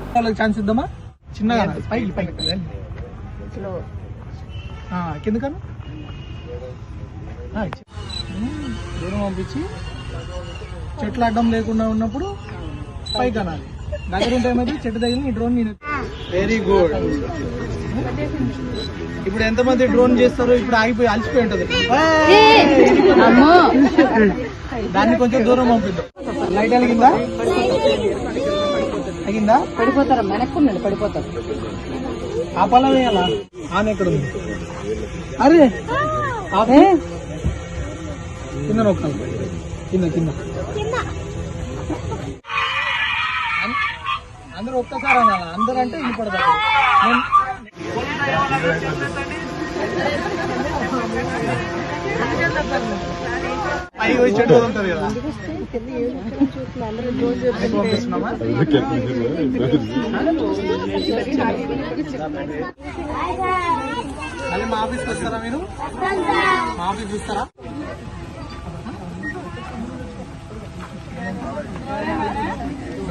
చెట్లు అడ్డం లేకుండా ఉన్నప్పుడు పైకి అనాలి. దగ్గర ఉంటే చెట్టు తగిలి డ్రోన్ వెరీ గుడ్. ఇప్పుడు ఎంతమంది డ్రోన్ చేస్తారో ఇప్పుడు ఆగిపోయి అలసిపోయి ఉంటది. దాన్ని కొంచెం దూరం పంపిద్దాం. లైట్ వెలిగిందా? అగిందా? పడిపోతారా? వెనక్కున్నాడు, పడిపోతారు. ఆ పొలం వేయాలా? ఆన ఎక్కడ ఉంది? అరే కింద నొక్కాలి. కింద కింద అందరూ ఒక్కసారి అనాలి. అందరూ అంటే ఇది పడతారు. పైకి పోయి చెట్టు వదులుతుంది కదా. మళ్ళీ మా ఆఫీస్కి వస్తారా? మీరు మా ఆఫీస్కి ఇస్తారా?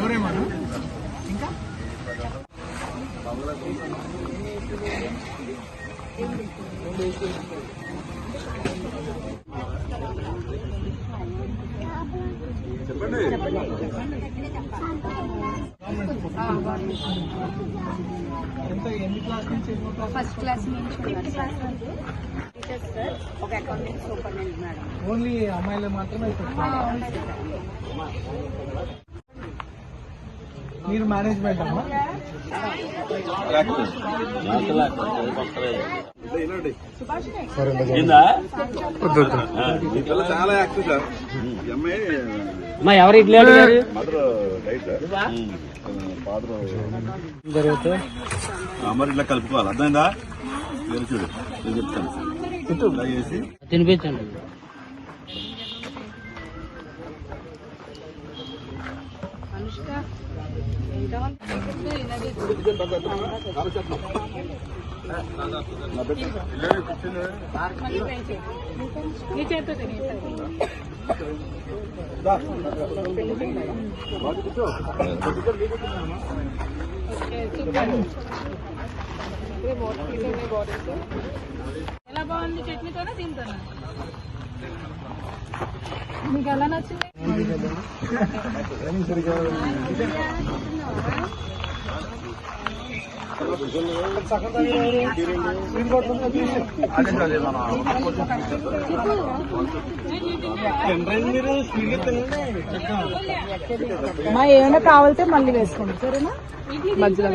ఎవరేమన్నా ఇంకా చెప్పండి. ఎన్ని క్లాస్ నుంచి? ఫస్ట్ క్లాస్ నుంచి. ఓన్లీ అమ్మాయిలు మాత్రమే. మీరు మేనేజ్మెంట్ అమ్మా? చాలా యాక్టివ్ సార్. ఎవరు ఇట్లా అమ్మారు ఇట్లా కలుపుకోవాలి. అర్థమైందా? చూడు నేను చెప్తాను. తినిపించండి. ఎలా బాగుంది చట్నీతోనే దీంతోనే మీకు ఎలా నచ్చింది మా ఏమైనా కావాలితే మళ్ళీ వేసుకోండి సరేనా మధ్యలో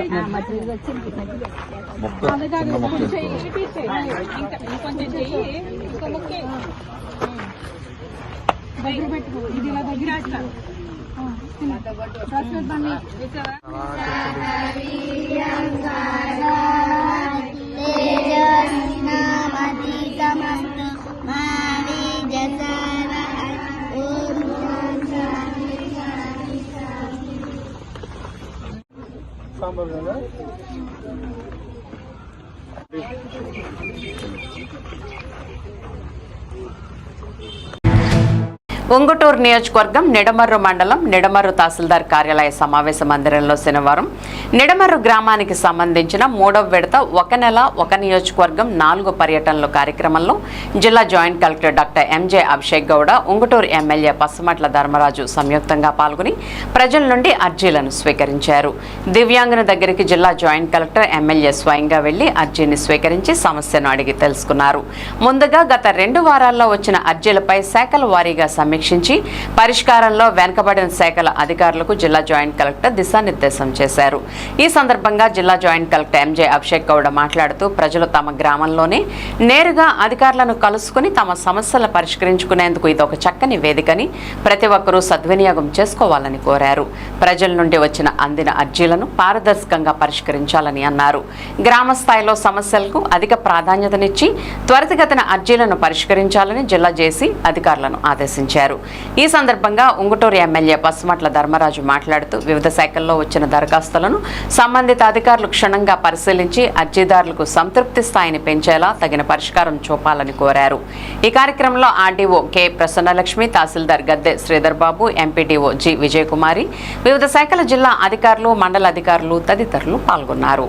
ఇంకొంచెం చెయ్యి ఇంకో ముక్కే దగ్గర పెట్టుకో ఇది ఇలా దగ్గర సాంబార్ కదా ఉంగుటూరు నియోజకవర్గం నిడమర్రు మండలం నిడమర్రు తహసీల్దార్ కార్యాలయ సమావేశ మందిరంలో శనివారం నిడమర్రు గ్రామానికి సంబంధించిన 3వ విడత ఒక నెల ఒక నియోజకవర్గం 4 పర్యటనల కార్యక్రమంలో జిల్లా joint collector doctor MJ Abhishek Gowda, Unguturu MLA Pasumatla Dharmaraju సంయుక్తంగా పాల్గొని ప్రజల నుండి అర్జీలను స్వీకరించారు. దివ్యాంగుని దగ్గరికి జిల్లా జాయింట్ కలెక్టర్ ఎమ్మెల్యే స్వయంగా వెళ్లి అర్జీని స్వీకరించి సమస్యను అడిగి తెలుసుకున్నారు. ముందుగా గత 2 వారాల్లో వచ్చిన అర్జీలపై శాఖల వారీగా సమీక్షించి పరిష్కారంలో వెనుకబడిన శాఖల అధికారులకు జిల్లా జాయింట్ కలెక్టర్ దిశానిర్దేశం చేశారు. ఈ సందర్భంగా జిల్లా జాయింట్ కలెక్టర్ ఎంజే అభిషేక్ గౌడ మాట్లాడుతూ ప్రజలు తమ గ్రామంలోనే నేరుగా అధికారులను కలుసుకుని తమ సమస్యలను పరిష్కరించుకునేందుకు ఇది ఒక చక్కని వేదికని ప్రతి ఒక్కరూ సద్వినియోగం చేసుకోవాలని కోరారు. ప్రజల నుండి వచ్చిన అందిన అర్జీలను పారదర్శకంగా పరిష్కరించాలని అన్నారు. గ్రామ స్థాయిలో సమస్యలకు అధిక ప్రాధాన్యతనిచ్చి త్వరితగతిన అర్జీలను పరిష్కరించాలని జిల్లా జేసీ అధికారులను ఆదేశించారు. ఈ సందర్భంగా ఉంగుటూరు ఎమ్మెల్యే పసుమట్ల ధర్మరాజు మాట్లాడుతూ వివిధ శాఖల్లో వచ్చిన దరఖాస్తులను సంబంధిత అధికారులు క్షుణ్ణంగా పరిశీలించి అర్జీదారులకు సంతృప్తి స్థాయిని పెంచేలా తగిన పరిష్కారం చూపాలని కోరారు. ఈ కార్యక్రమంలో ఆర్డీఓ కె ప్రసన్నలక్ష్మి, తహసీల్దార్ గద్దె శ్రీధర్ బాబు, ఎంపీడీఓ జి విజయకుమారి, వివిధ శాఖల జిల్లా అధికారులు, మండల అధికారులు తదితరులు పాల్గొన్నారు.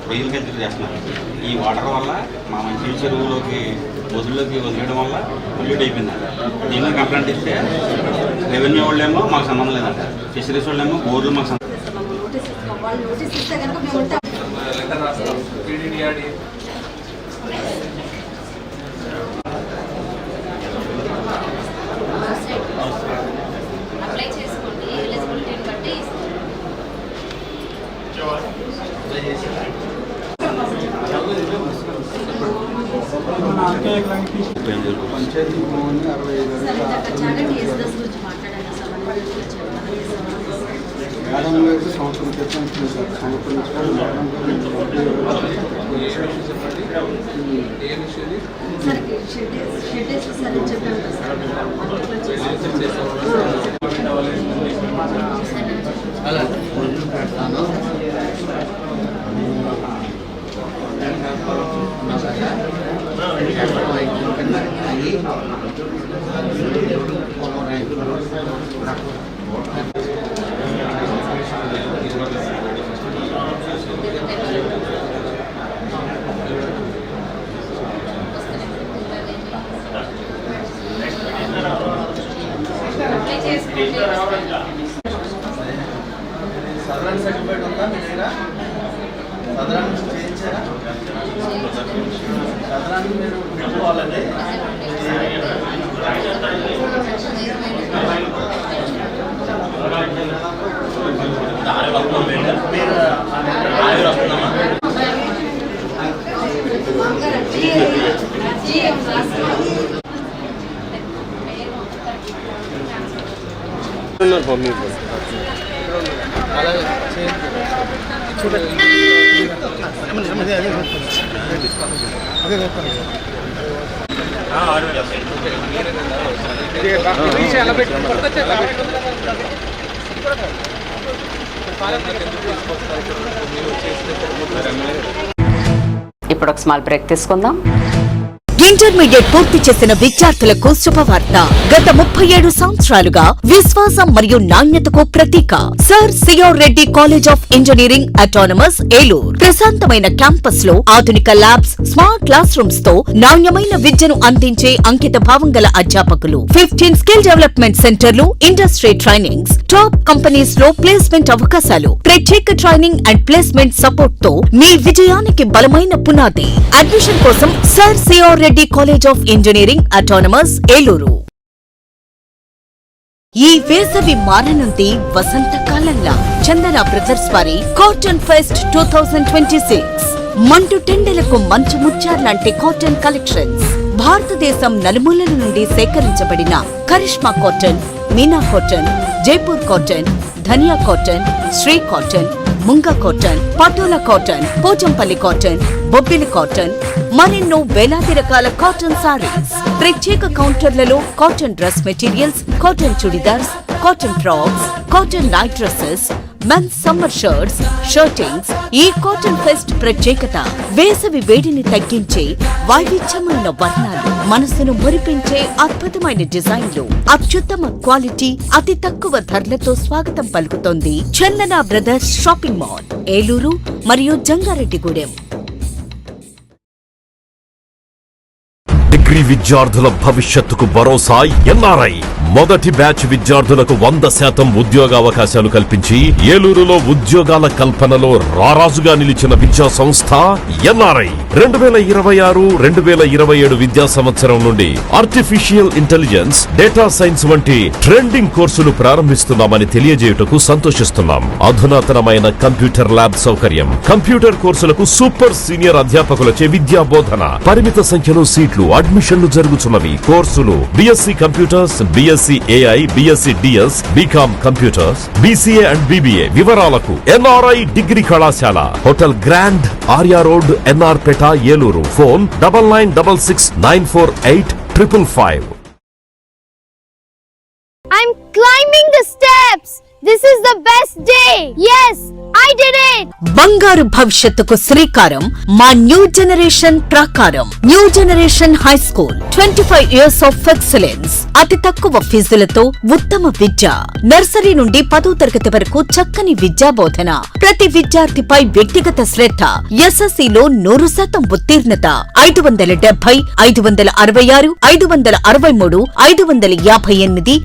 రొయ్యలు కల్చర్ చేస్తున్నారు. ఈ వాటర్ వల్ల మా మంచి చెరువులోకి బొద్దుల్లోకి వదిలేయడం వల్ల పొల్యూట్ అయిపోయిందంట. దీన్ని కంప్లైంట్ ఇస్తే రెవెన్యూ వాళ్ళేమో మాకు సంబంధం లేదంట, ఫిషరీస్ వాళ్ళేమో బోర్డులు మాకు సంబంధం. పంచాయతీ భూమిని 65 సంవత్సరం క్రితం సదరన్ సర్టిఫికేట్ ఉందా మీ దగ్గర? సదరన్ చేయించారా? సదరానికి మీరు పెట్టుకోవాలండి. అలాగే ఇప్పుడు ఒక స్మాల్ బ్రేక్ తీసుకుందాం. ఇంటర్మీడియట్ పూర్తి చేసిన విద్యార్థులకు శుభవార్త. గత 37 సంవత్సరాలుగా విశ్వాసం మరియు నాణ్యతకు ప్రతీక sir CR Reddy college of engineering autonomous Eluru. ప్రశాంతమైన క్యాంపస్ లో ఆధునిక ల్యాబ్స్, స్మార్ట్ క్లాస్ రూమ్స్ తో నాణ్యమైన విద్యను అందించే అంకిత భావం గల అధ్యాపకులు, 15 స్కిల్ డెవలప్మెంట్ సెంటర్లు, ఇండస్ట్రీ ట్రైనింగ్స్, టాప్ కంపెనీస్ లో ప్లేస్మెంట్ అవకాశాలు, ప్రత్యేక ట్రైనింగ్ అండ్ ప్లేస్మెంట్ సపోర్ట్ తో మీ విజయానికి బలమైన పునాది. అడ్మిషన్ కోసం sir CR Reddy college of engineering autonomous Eluru. ఈ వేసవి మారనుంది వసంతకాలంలా. చందన బ్రదర్స్ వారి కాటన్ ఫెస్ట్ 2026 మంటు టెండలకు మంచు ముత్యాలాంటి కాటన్ కలెక్షన్స్. భారతదేశం నలుమూలల నుండి సేకరించబడిన Karishma cotton, Meena cotton, Jaipur cotton, Dhaniya cotton, Shri cotton, Munga cotton, Patola cotton, Pochampally cotton, Bobbili cotton, మరెన్నో వేలాది రకాల కాటన్ సారీస్. ప్రత్యేక కౌంటర్లలో cotton dress materials, cotton chudidars, cotton frocks, cotton night dresses, men's summer shirts, shirtings. ఈ కాటన్ ఫెస్ట్ ప్రత్యేకత వేసవి వేడిని తగ్గించే వైవిధ్యమైన వర్ణాలు, మనసును మురిపించే అద్భుతమైన డిజైన్లు, అత్యుత్తమ క్వాలిటీ, అతి తక్కువ ధరలతో స్వాగతం పలుకుతోంది చందన బ్రదర్స్ షాపింగ్ మాల్, ఏలూరు మరియు జంగారెడ్డిగూడెం. డిగ్రీ విద్యార్థుల భవిష్యత్తుకు భరోసా ఎన్ఆర్ఐ. మొదటి బ్యాచ్ విద్యార్థులకు 100% ఉద్యోగావకాశాలు కల్పించి ఏలూరులో ఉద్యోగాల కల్పనలో రారాజుగా నిలిచిన విద్యా సంస్థ ఎన్ఆర్ఐ. 2026-2027 విద్యా సంవత్సరం నుండి ఆర్టిఫిషియల్ ఇంటెలిజెన్స్, డేటా సైన్స్ వంటి ట్రెండింగ్ కోర్సులు ప్రారంభిస్తున్నామని తెలియజేయుటకు సంతోషిస్తున్నాం. అధునాతనమైన కంప్యూటర్ ల్యాబ్ సౌకర్యం, కంప్యూటర్ కోర్సులకు సూపర్ సీనియర్ అధ్యాపకులచే విద్యా బోధన, పరిమిత సంఖ్యలో సీట్లు, అడ్మిషన్లు జరుగుతున్నవి. కోర్సులు BSc computers, BSc AI, BSc DS, BCom computers, BCA and BBA. వివరాలకు ఎన్ఆర్ఐ డిగ్రీ కళాశాల, hotel grand, Arya road, NR Peta, Eluru. Phone 9966948555. I'm climbing the steps. This is the best day. Yes, I did it. బంగారు భవిష్యత్తుకు శ్రీకారం మా new generation ప్రాకారం. New generation high school, 25 years of excellence. అతి తక్కువ ఫీజులతో ఉత్తమ విద్య. నర్సరీ నుండి 10వ తరగతి వరకు చక్కని విద్యా బోధన. ప్రతి విద్యార్థిపై వ్యక్తిగత శ్రద్ధ. ఎస్ఎస్సిలో 100% ఉత్తీర్ణత. 570, 566, 563, 558,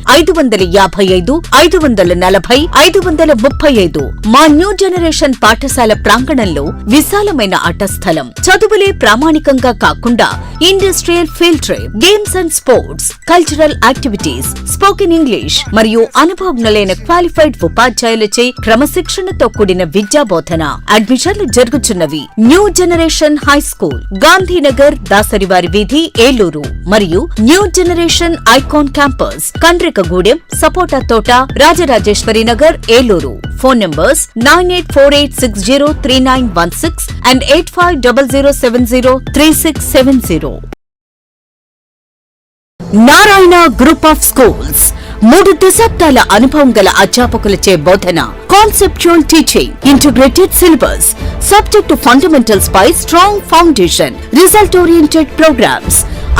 555, 540, 535. మా న్యూ జనరేషన్ పాఠశాల ప్రాంగణంలో విశాలమైన ఆట స్థలం. చదువులే ప్రామాణికంగా కాకుండా industrial field trip, games and sports, cultural activities, spoken English మరియు అనుభవజ్ఞులైన క్వాలిఫైడ్ ఉపాధ్యాయులచే క్రమశిక్షణతో కూడిన విద్యా బోధన. అడ్మిషన్లు జరుగుతున్నవి. New generation high school, Gandhinagar, దాసరివారి వీధి, ఏలూరు మరియు new generation icon campus, Kandrikagudem, సపోటా తోట, Rajarajeshwari Nagar, Eluru. Phone numbers 9848603916 and 8500703670. Narayana group of schools 3 దశాబ్దాల అనుభవం గల అధ్యాపకులచే బోధన. Conceptual teaching, integrated syllabus, subject fundamentals పై strong foundation, result oriented programmes,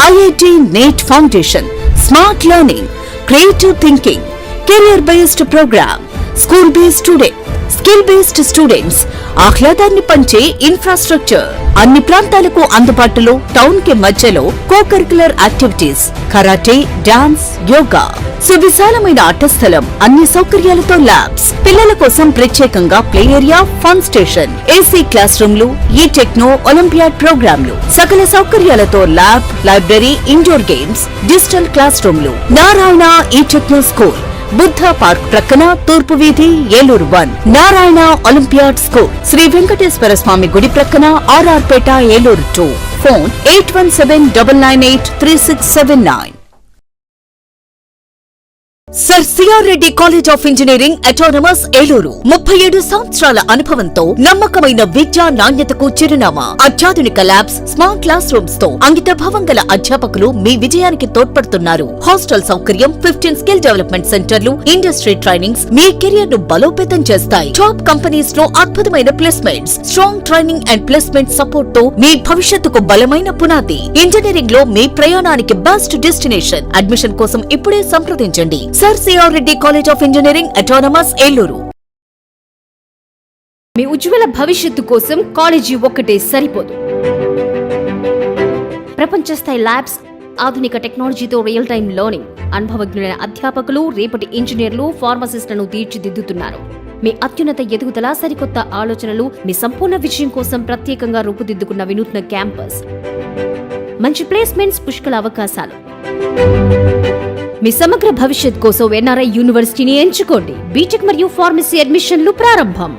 IIT NEET foundation, smart learning, creative thinking, career based programme, school based student, skill based students, ఆహ్లాదాన్ని పంచే infrastructure, అన్ని ప్రాంతాలకు అందుబాటులో, టౌన్ కి మధ్యలో co curricular activities, karate, dance, yoga, సువిశాలమైన ఆట స్థలం, అన్ని సౌకర్యాలతో ల్యాబ్స్, పిల్లల కోసం ప్రత్యేకంగా play area, fun station, AC class రూమ్లు, ఈ టెక్నో ఒలింపియాడ్ ప్రోగ్రాంలు, సకల సౌకర్యాలతో lab, library, indoor games, digital class రూమ్లు. నారాయణ ఈ టెక్నో స్కూల్, బుద్ధ పార్క్ ప్రక్కన, తూర్పు వీధి, ఏలూరు 1. నారాయణ ఒలింపియాడ్ స్కూల్, శ్రీ వెంకటేశ్వర స్వామి గుడి ప్రక్కన, RR Peta, Eluru 2. Phone 8179983679. Sir CR Reddy college of engineering autonomous Eluru 37 సంవత్సరాల అనుభవంతో నమ్మకమైన విద్యా నాణ్యతకు చిరునామా. అత్యాధునిక ల్యాబ్స్, స్మార్ట్ క్లాస్ రూమ్స్ తో అంకితభావం గల అధ్యాపకులు మీ విజయానికి తోడ్పడుతున్నారు. హాస్టల్ సౌకర్యం, 15 స్కిల్ డెవలప్మెంట్ సెంటర్లు, ఇండస్ట్రీ ట్రైనింగ్స్ మీ కెరియర్ ను బలోపేతం చేస్తాయి. టాప్ కంపెనీస్ లో అద్భుతమైన placements, strong training and placement support తో మీ భవిష్యత్తుకు బలమైన పునాది. ఇంజనీరింగ్ లో మీ ప్రయాణానికి బెస్ట్ డెస్టినేషన్. అడ్మిషన్ కోసం ఇప్పుడే సంప్రదించండి. Sir CR Reddy college of engineering autonomous Eluru. మీ ఉజ్వల భవిష్యత్తు కోసం కాలేజీ ఒక్కటే సరిపోదు. ప్రపంచ స్థాయి ల్యాబ్స్, ఆధునిక టెక్నాలజీతో రియల్ టైం లెర్నింగ్, అనుభవజ్ఞులైన అధ్యాపకులు, రేపటి ఇంజనీర్లు, ఫార్మసిస్టులను తీర్చిదిద్దుతున్నారు. మీ అత్యున్నత ఎదుగుదల, సరికొత్త ఆలోచనలు, మీ సంపూర్ణ విజయం కోసం ప్రత్యేకంగా రూపుదిద్దుకున్న వినూత్న క్యాంపస్, మంచి ప్లేస్మెంట్స్, పుష్కల అవకాశాలు. మీ సమగ్ర భవిష్యత్ కోసం ఎన్ఆర్ఐ యూనివర్సిటీని ఎంచుకోండి. బీటెక్ మరియు ఫార్మసీ అడ్మిషన్లు ప్రారంభం.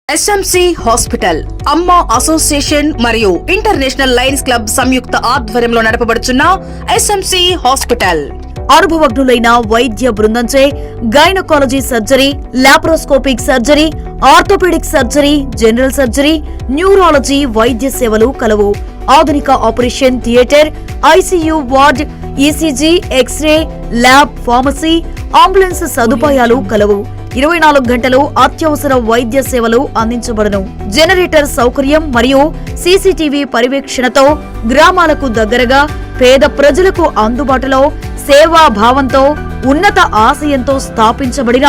ఎస్ఎంసి హాస్పిటల్, అమ్మ అసోసియేషన్ మరియు ఇంటర్నేషనల్ లయన్స్ క్లబ్ సంయుక్త ఆధ్వర్యంలో నడపబడుచున్న ఎస్ఎంసి హాస్పిటల్ అనుభవజ్ఞులైన వైద్య బృందంచే gynaecology surgery, laparoscopic surgery, orthopaedic surgery, general surgery, neurology వైద్య సేవలు కలవు. ఆధునిక operation theatre, ICU ward, ECG, x ray, lab, pharmacy, ambulance సదుపాయాలు కలవు. 24 గంటలు అత్యవసర వైద్య సేవలు అందించబడును. జనరేటర్ సౌకర్యం మరియు సీసీటీవీ పర్యవేక్షణతో గ్రామాలకు దగ్గరగా పేద ప్రజలకు అందుబాటులో సేవా భావంతో ఉన్నత ఆశయంతో స్థాపించబడిన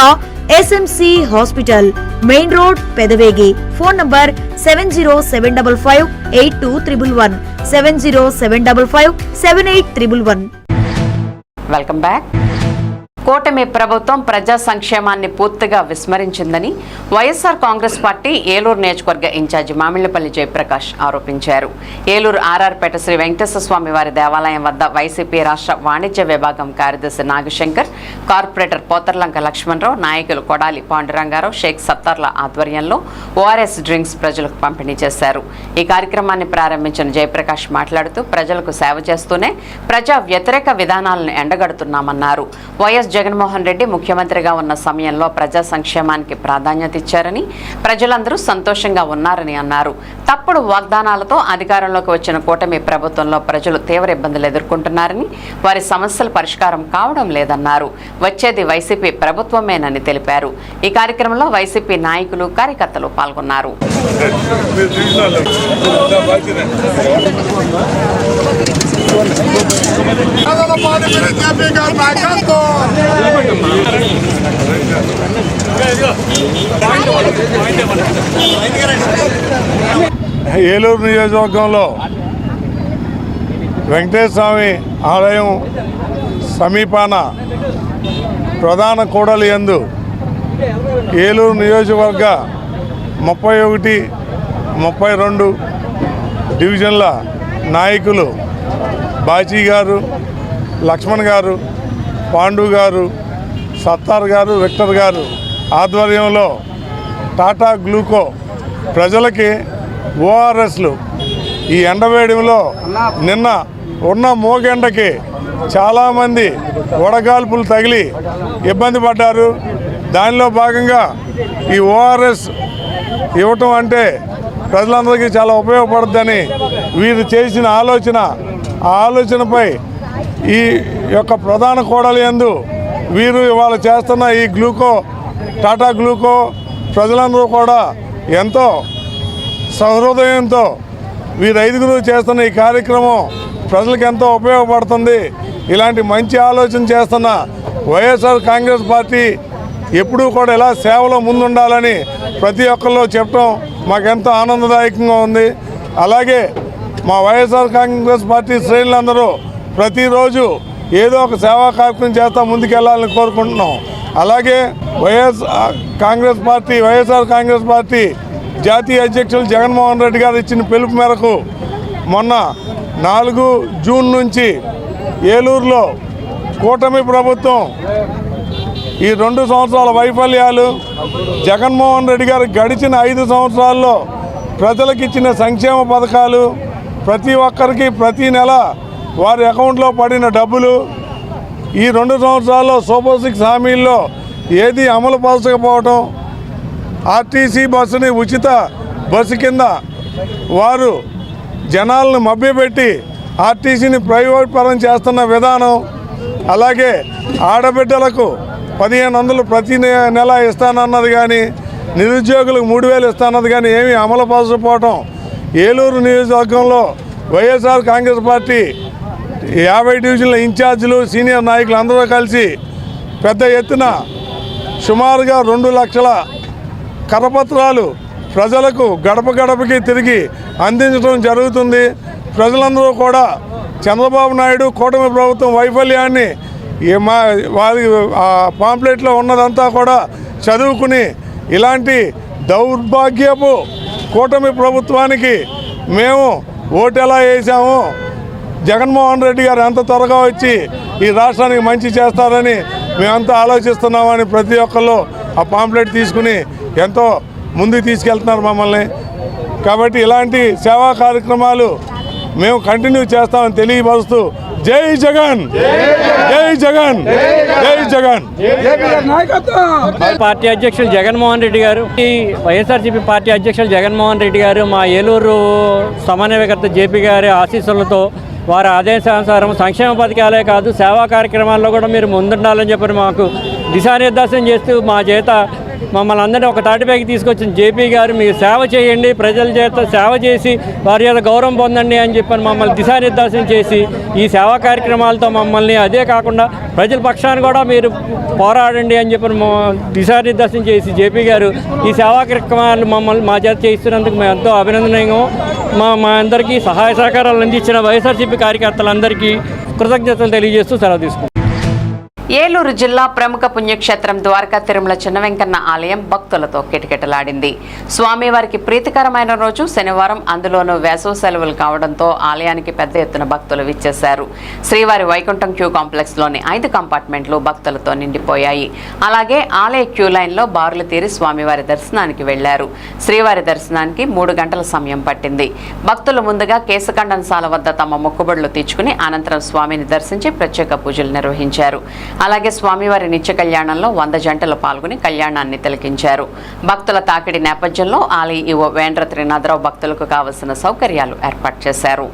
SMC hospital, main road, Pedavegi. Phone number 7075582311 7075582311. Welcome back. కూటమి ప్రభుత్వం ప్రజా సంక్షేమాన్ని పూర్తిగా విస్మరించిందని వైఎస్ఆర్ కాంగ్రెస్ పార్టీ ఏలూరు నియోజకవర్గ ఇన్ఛార్జి మామిళ్లపల్లి జయప్రకాష్ ఆరోపించారు. ఏలూరు ఆర్ఆర్పేట శ్రీ వెంకటేశ్వర స్వామి వారి దేవాలయం వద్ద వైసీపీ రాష్ట్ర వాణిజ్య విభాగం కార్యదర్శి నాగశంకర్, కార్పొరేటర్ పోతర్లంక లక్ష్మణరావు, నాయకులు కొడాలి పాండురంగారావు, షేక్ సత్తార్ల ఆధ్వర్యంలో ఓఆర్ఎస్ డ్రింక్స్ ప్రజలకు పంపిణీ చేశారు. ఈ కార్యక్రమాన్ని ప్రారంభించిన జయప్రకాష్ మాట్లాడుతూ ప్రజలకు సేవ చేస్తూనే ప్రజా వ్యతిరేక విధానాలను ఎండగడుతున్నామన్నారు. వైఎస్ జగన్మోహన్ రెడ్డి ముఖ్యమంత్రిగా ఉన్న సమయంలో ప్రజా సంక్షేమానికి ప్రాధాన్యత ఇచ్చారని, ప్రజలందరూ సంతోషంగా ఉన్నారని అన్నారు. తప్పుడు వాగ్దానాలతో అధికారంలోకి వచ్చిన కూటమి ప్రభుత్వంలో ప్రజలు తీవ్ర ఇబ్బందులు ఎదుర్కొంటున్నారని, వారి సమస్యల పరిష్కారం కావడం లేదన్నారు. వచ్చేది వైసీపీ ప్రభుత్వమేనని తెలిపారు. ఈ కార్యక్రమంలో వైసీపీ నాయకులు, కార్యకర్తలు పాల్గొన్నారు. ఏలూరు నియోజకవర్గంలో వెంకటేశ్వర స్వామి ఆలయం సమీపాన ప్రధాన కూడలి యందు ఏలూరు నియోజకవర్గ 31, 32 డివిజన్ల నాయకులు బాచీ గారు, లక్ష్మణ్ గారు, పాండు గారు, సత్తార్ గారు, విక్టర్ గారు ఆధ్వర్యంలో టాటా గ్లూకో ప్రజలకి ఓఆర్ఎస్లు ఈ ఎండవేడిలో నిన్న ఉన్న మోగెండకి చాలామంది వడగాల్పులు తగిలి ఇబ్బంది పడ్డారు. దానిలో భాగంగా ఈ ఓఆర్ఎస్ ఇవ్వటం అంటే ప్రజలందరికీ చాలా ఉపయోగపడుతుందని వీరు చేసిన ఆలోచన ఆ ఆలోచనపై ఈ యొక్క ప్రధాన కోడలి యందు వీరు ఇవాళ చేస్తున్న ఈ టాటా గ్లూకో ప్రజలందరూ కూడా ఎంతో సహృదయంతో వీరైదుగురు చేస్తున్న ఈ కార్యక్రమం ప్రజలకు ఎంతో ఉపయోగపడుతుంది. ఇలాంటి మంచి ఆలోచన చేస్తున్న వైఎస్ఆర్ కాంగ్రెస్ పార్టీ ఎప్పుడూ కూడా ఇలా సేవలో ముందుండాలని ప్రతి ఒక్కరిలో చెప్పడం మాకెంతో ఆనందదాయకంగా ఉంది. అలాగే మా వైఎస్ఆర్ కాంగ్రెస్ పార్టీ శ్రేణులందరూ ప్రతిరోజు ఏదో ఒక సేవా కార్యక్రమం చేస్తూ ముందుకెళ్లాలని కోరుకుంటున్నాం. అలాగే వైఎస్ఆర్ కాంగ్రెస్ పార్టీ జాతీయ అధ్యక్షులు జగన్మోహన్ రెడ్డి గారు ఇచ్చిన పిలుపు మేరకు మొన్న 4 జూన్ నుంచి ఏలూరులో కూటమి ప్రభుత్వం ఈ 2 సంవత్సరాల వైఫల్యాలు, జగన్మోహన్ రెడ్డి గారు గడిచిన 5 సంవత్సరాల్లో ప్రజలకు ఇచ్చిన సంక్షేమ పథకాలు, ప్రతి ఒక్కరికి ప్రతి నెల వారి అకౌంట్లో పడిన డబ్బులు, ఈ 2 సంవత్సరాల్లో సూపర్ 6 హామీల్లో ఏది అమలు పరచకపోవడం, ఆర్టీసీ బస్సుని ఉచిత బస్సు కింద వారు జనాలను మభ్యపెట్టి ఆర్టీసీని ప్రైవేట్ పరం చేస్తున్న విధానం, అలాగే ఆడబిడ్డలకు 1500 ప్రతి నెల ఇస్తానన్నది కానీ, నిరుద్యోగులకు 3000 ఇస్తానన్నది కానీ ఏమీ అమలు పరచకపోవటం, ఏలూరు నియోజకవర్గంలో వైఎస్ఆర్ కాంగ్రెస్ పార్టీ 50 డివిజన్ల ఇన్ఛార్జీలు సీనియర్ నాయకులు అందరూ కలిసి పెద్ద ఎత్తున సుమారుగా 2 లక్షల కరపత్రాలు ప్రజలకు గడప గడపకి తిరిగి అందించడం జరుగుతుంది. ప్రజలందరూ కూడా చంద్రబాబు నాయుడు కూటమి ప్రభుత్వం వైఫల్యాన్ని వారి పాంప్లెట్లో ఉన్నదంతా కూడా చదువుకుని ఇలాంటి దౌర్భాగ్యపు కూటమి ప్రభుత్వానికి మేము ఓటు ఎలా వేసాము, జగన్మోహన్ రెడ్డి గారు ఎంత త్వరగా వచ్చి ఈ రాష్ట్రానికి మంచి చేస్తారని మేమంతా ఆలోచిస్తున్నామని ప్రతి ఒక్కళ్ళు ఆ పాంప్లెట్ తీసుకుని ఎంతో ముందుకు తీసుకెళ్తున్నారు మమ్మల్ని. కాబట్టి ఇలాంటి సేవా కార్యక్రమాలు మేము కంటిన్యూ చేస్తామని తెలియపరుస్తూ జై జగన్, జై జగన్, జై జగన్. పార్టీ అధ్యక్షులు జగన్మోహన్ రెడ్డి గారు, ఈ వైఎస్ఆర్సీపీ పార్టీ అధ్యక్షులు జగన్మోహన్ రెడ్డి గారు మా ఏలూరు సమన్వయకర్త జేపీ గారి ఆశీస్సులతో వారి ఆదేశానుసారం సంక్షేమ పథకాలే కాదు సేవా కార్యక్రమాల్లో కూడా మీరు ముందుండాలని చెప్పి మాకు దిశానిర్దేశం చేస్తూ మా చేత మమ్మల్ని అందరినీ ఒక తాటిపైకి తీసుకొచ్చిన జేపీ గారు మీరు సేవ చేయండి, ప్రజల చేత సేవ చేసి వారి చేత గౌరవం పొందండి అని చెప్పని మమ్మల్ని దిశానిర్దేశం చేసి ఈ సేవా కార్యక్రమాలతో మమ్మల్ని, అదే కాకుండా ప్రజల పక్షాన్ని కూడా మీరు పోరాడండి అని చెప్పి దిశానిర్దేశం చేసి జేపీ గారు ఈ సేవా కార్యక్రమాలు మా చేత చేయిస్తున్నందుకు మేము ఎంతో అభినందనీయం. మా అందరికీ సహాయ సహకారాలు అందించిన వైఎస్ఆర్సీపీ కార్యకర్తలందరికీ కృతజ్ఞతలు తెలియజేస్తూ సెలవు తీసుకుంటాం. ఏలూరు జిల్లా ప్రముఖ పుణ్యక్షేత్రం ద్వారకా తిరుమల చిన్న వెంకన్న ఆలయం భక్తులతో కిటకిటలాడింది. స్వామివారికి ప్రీతికరమైన రోజు శనివారం, అందులోనూ వేసవి సెలవులు కావడంతో ఆలయానికి పెద్ద ఎత్తున భక్తులు విచ్చేశారు. శ్రీవారి వైకుంఠం క్యూ కాంప్లెక్స్లోని 5 కంపార్ట్మెంట్లు భక్తులతో నిండిపోయాయి. అలాగే ఆలయ క్యూ లైన్లో బారులు తీరి స్వామివారి దర్శనానికి వెళ్లారు. శ్రీవారి దర్శనానికి 3 గంటల సమయం పట్టింది. భక్తులు ముందుగా కేశఖండనశాల వద్ద తమ మొక్కుబడులు తీర్చుకుని అనంతరం స్వామిని దర్శించి ప్రత్యేక పూజలు నిర్వహించారు. అలాగే స్వామివారి నిత్య కళ్యాణంలో 100 జంటలు పాల్గొని కళ్యాణాన్ని తిలకించారు. భక్తుల తాకిడి నేపథ్యంలో ఆలయ ఈవో వేంద్ర త్రినాథరావు భక్తులకు కావలసిన సౌకర్యాలు ఏర్పాటు చేశారు.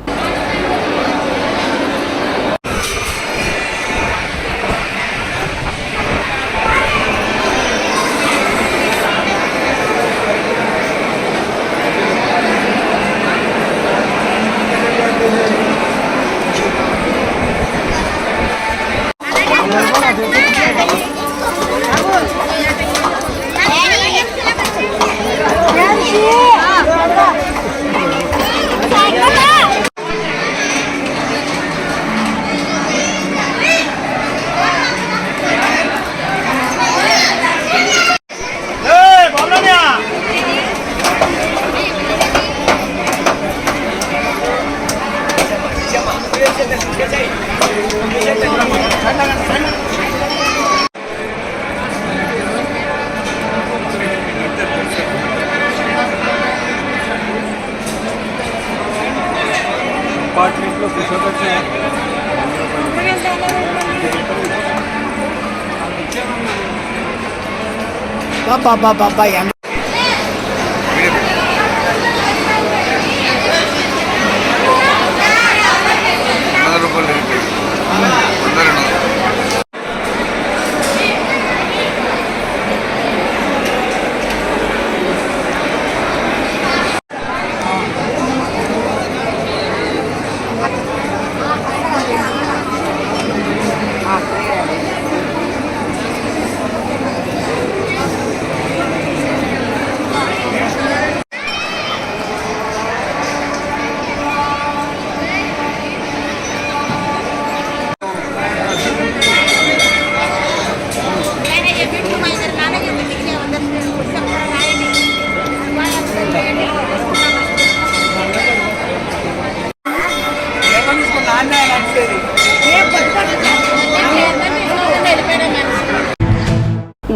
అపార్ట్మెంట్లో కూర్చోబెట్టిన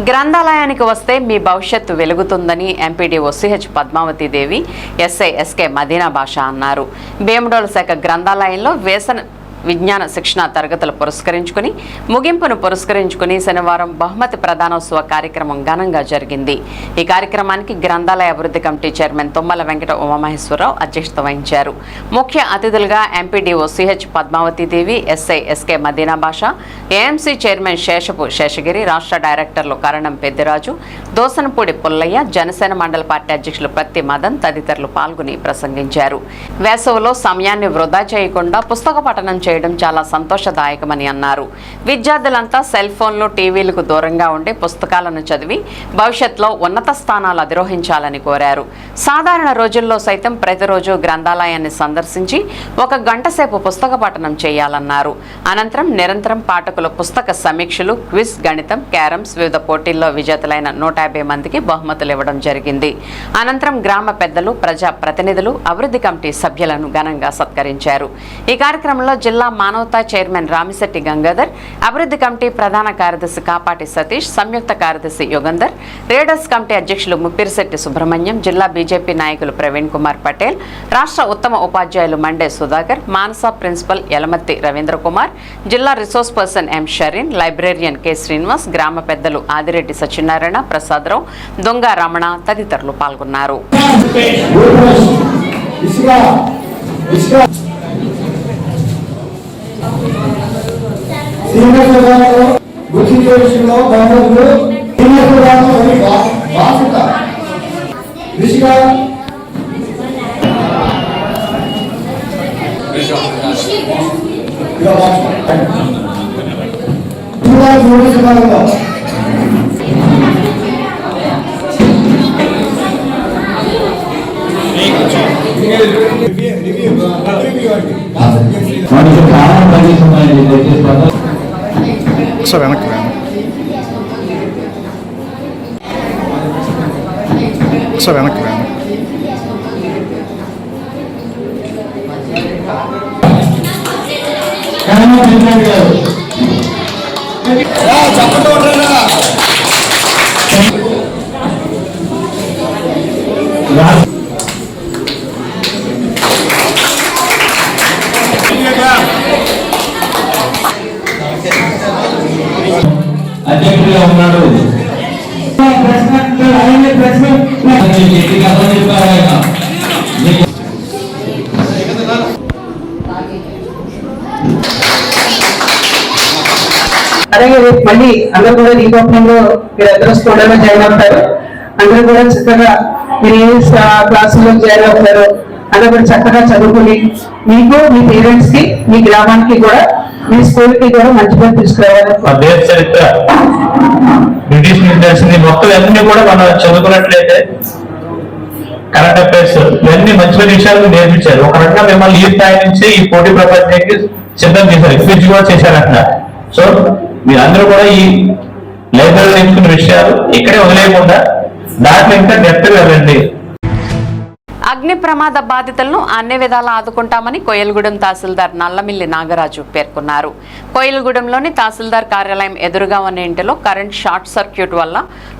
గ్రంథాలయానికి వస్తే మీ భవిష్యత్తు వెలుగుతుందని ఎంపీడీఓ సిహెచ్ పద్మావతి దేవి ఎస్ఐ ఎస్కే మదీనా బాషా అన్నారు. భీమడోలు శాఖ గ్రంథాలయంలో విజ్ఞాన శిక్షణ తరగతులు పురస్కరించుకుని ముగింపును పురస్కరించుకుని శనివారం బహుమతి ప్రదానోత్సవ కార్యక్రమం ఘనంగా జరిగింది. ఈ కార్యక్రమానికి గ్రంథాలయ అభివృద్ధి కమిటీ చైర్మన్ తుమ్మల వెంకట ఉమామహేశ్వరరావు అధ్యక్షత వహించారు. ముఖ్య అతిథులుగా ఎంపీడీఓ సిహెచ్ పద్మావతి దేవి, ఎస్ఐ ఎస్కే మదీనా బాషా, ఏఎంసీ చైర్మన్ శేషపు శేషగిరి, రాష్ట్ర డైరెక్టర్లు కరణం పెద్దిరాజు, దోసనపూడి పుల్లయ్య, జనసేన మండల పార్టీ అధ్యక్షులు ప్రత్తి మదన్ తదితరులు పాల్గొని ప్రసంగించారు. వేసవిలో సమయాన్ని వృధా చేయకుండా పుస్తక పఠనం చేయడం చాలా సంతోషదాయకమని అన్నారు. విద్యార్థులంతా సెల్ ఫోన్లు, టీవీలకు దూరంగా ఉండి పుస్తకాలను చదివి భవిష్యత్తులో ఉన్నత స్థానాలు అధిరోహించాలని కోరారు. సాధారణ రోజుల్లో సైతం ప్రతిరోజు గ్రంథాలయాన్ని సందర్శించి 1 గంట సేపు పుస్తక పఠనం చేయాలన్నారు. అనంతరం నిరంతరం పాఠకులు పుస్తక సమీక్షలు, క్విజ్, గణితం, క్యారమ్స్ వివిధ పోటీల్లో విజేతలైన 150 మందికి బహుమతులు ఇవ్వడం జరిగింది. అనంతరం గ్రామ పెద్దలు, ప్రజా ప్రతినిధులు, అభివృద్ధి కమిటీ సభ్యులను ఘనంగా సత్కరించారు. ఈ కార్యక్రమంలో జిల్లా మానవతా చైర్మన్ రామిశెట్టి గంగాధర్, అభివృద్ధి కమిటీ ప్రధాన కార్యదర్శి కాపాటి సతీష్, సంయుక్త కార్యదర్శి యుగంధర్, రీడర్స్ కమిటీ అధ్యక్షులు ముప్పిరిశెట్టి సుబ్రహ్మణ్యం, జిల్లా బీజేపీ నాయకులు ప్రవీణ్ కుమార్ పటేల్, రాష్ట్ర ఉత్తమ ఉపాధ్యాయులు మండే సుధాకర్, మానస ప్రిన్సిపల్ యలమత్తి రవీంద్ర కుమార్, జిల్లా రిసోర్స్ పర్సన్ ఎం షరీన్, లైబ్రేరియన్ కె శ్రీనివాస్, గ్రామ పెద్దలు ఆదిరెడ్డి సత్యనారాయణ, ప్రసాదరావు, దొంగ రమణ తదితరులు పాల్గొన్నారు. సార్ వెనక్కి సార్ వెనక్కి అధ్యక్షుడిగా ఉన్నాడు. అలాగే రేపు మళ్ళీ అందరూ కూడా ఈ గొప్పంలో మీరు అందరూ స్కూల్లో జాయిన్ అవుతారు. అందరూ కూడా చక్కగా మీరు ఏ క్లాసుల్లో జాయిన్ అవుతారు అందరూ కూడా చక్కగా చదువుకుని మీకు, మీ పేరెంట్స్ కి, మీ గ్రామానికి కూడా, మీ స్కూల్ కి కూడా మంచి పేరు తీసుకురావాలి. దేశ చరిత్ర, బ్రిటిష్ తెలిసింది మొత్తం అన్ని కూడా మనం చదువుకున్నట్లయితే కరెంట్ అఫైర్స్ ఇవన్నీ మంచి విషయాలు నేర్పించారు. ఒక రకంగా మిమ్మల్ని ఈ స్థాయి నుంచి ఈ పోటీ ప్రపంచానికి సిద్ధం చేశారు, క్విజ్ కూడా చేశారంట. సో మీరందరూ కూడా ఈ లైబ్రరీ నేర్చుకున్న విషయాలు ఇక్కడే వదిలేయకుండా దాంట్లో ఇంకా డెప్త్ వెళ్ళండి. అగ్ని ప్రమాద బాధితులను అన్ని విధాలా ఆదుకుంటామని కోయిలగూడెం తహసీల్దార్ నల్లమిల్లి నాగరాజు పేర్కొన్నారు. కోయిలగూడెంలోని తహసీల్దార్ కార్యాలయం ఎదురుగా ఉన్న ఇంటిలో కరెంట్ షార్ట్ సర్క్యూట్ వల్ల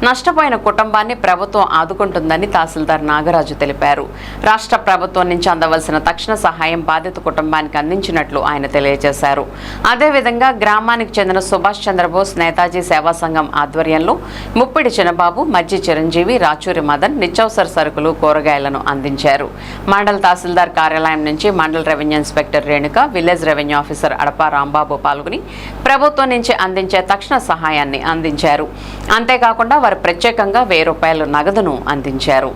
నష్టపోయిన కుటుంబాన్ని ప్రభుత్వం ఆదుకుంటుందని తహసీల్దార్ నాగరాజు తెలిపారు. రాష్ట్ర ప్రభుత్వం నుంచి అందవలసిన తక్షణ సహాయం బాధిత కుటుంబానికి అందించినట్లు ఆయన తెలియజేశారు. అదేవిధంగా గ్రామానికి చెందిన సుభాష్ చంద్రబోస్ నేతాజీ సేవా సంఘం ఆధ్వర్యంలో ముప్పిడి చిన్నబాబు, మజ్జి చిరంజీవి, రాచూరి మదన్ నిత్యావసర సరుకులు, కూరగాయలను అందించారు. మండల తహసీల్దార్ కార్యాలయం నుంచి మండల revenue inspector Renuka, village revenue officer Adapa Rambabu పాల్గొని ప్రభుత్వం నుంచి అందించే తక్షణ సహాయాన్ని అందించారు. అంతేకాకుండా వారు ప్రత్యేకంగా 1000 రూపాయల నగదును అందించారు.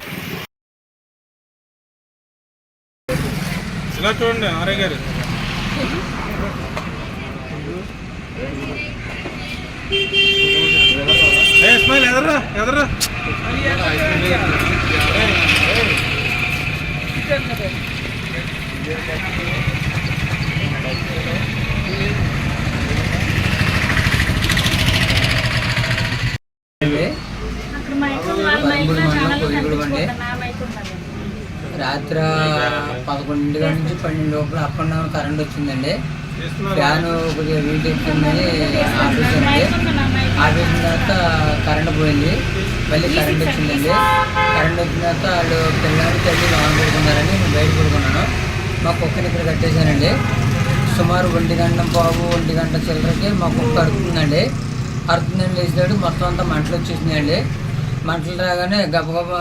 రాత్రి 11 గంటల నుంచి 12 లోపల అప్ అండ్ డౌన్ కరెంట్ వచ్చిందండి. ఫ్యాన్ కొద్దిగా వీట్ ఎక్కుతుందని ఆఫీస్ ఉంది. ఆపేసిన తర్వాత కరెంట్ పోయింది, మళ్ళీ కరెంట్ వచ్చిందండి. కరెంట్ వచ్చిన తర్వాత వాళ్ళు పిల్లలు తల్లి లోన్ పడుకున్నారని నేను బయట పడుకున్నాను. మా కుక్కని ఇక్కడ కట్టేశానండి. సుమారు 1 గంట చిల్లరకి మా కుక్క అరుతుందండి. లేచాడు, మొత్తం అంతా మంటలు వచ్చేసినాయండి. మంటలు రాగానే గబగబా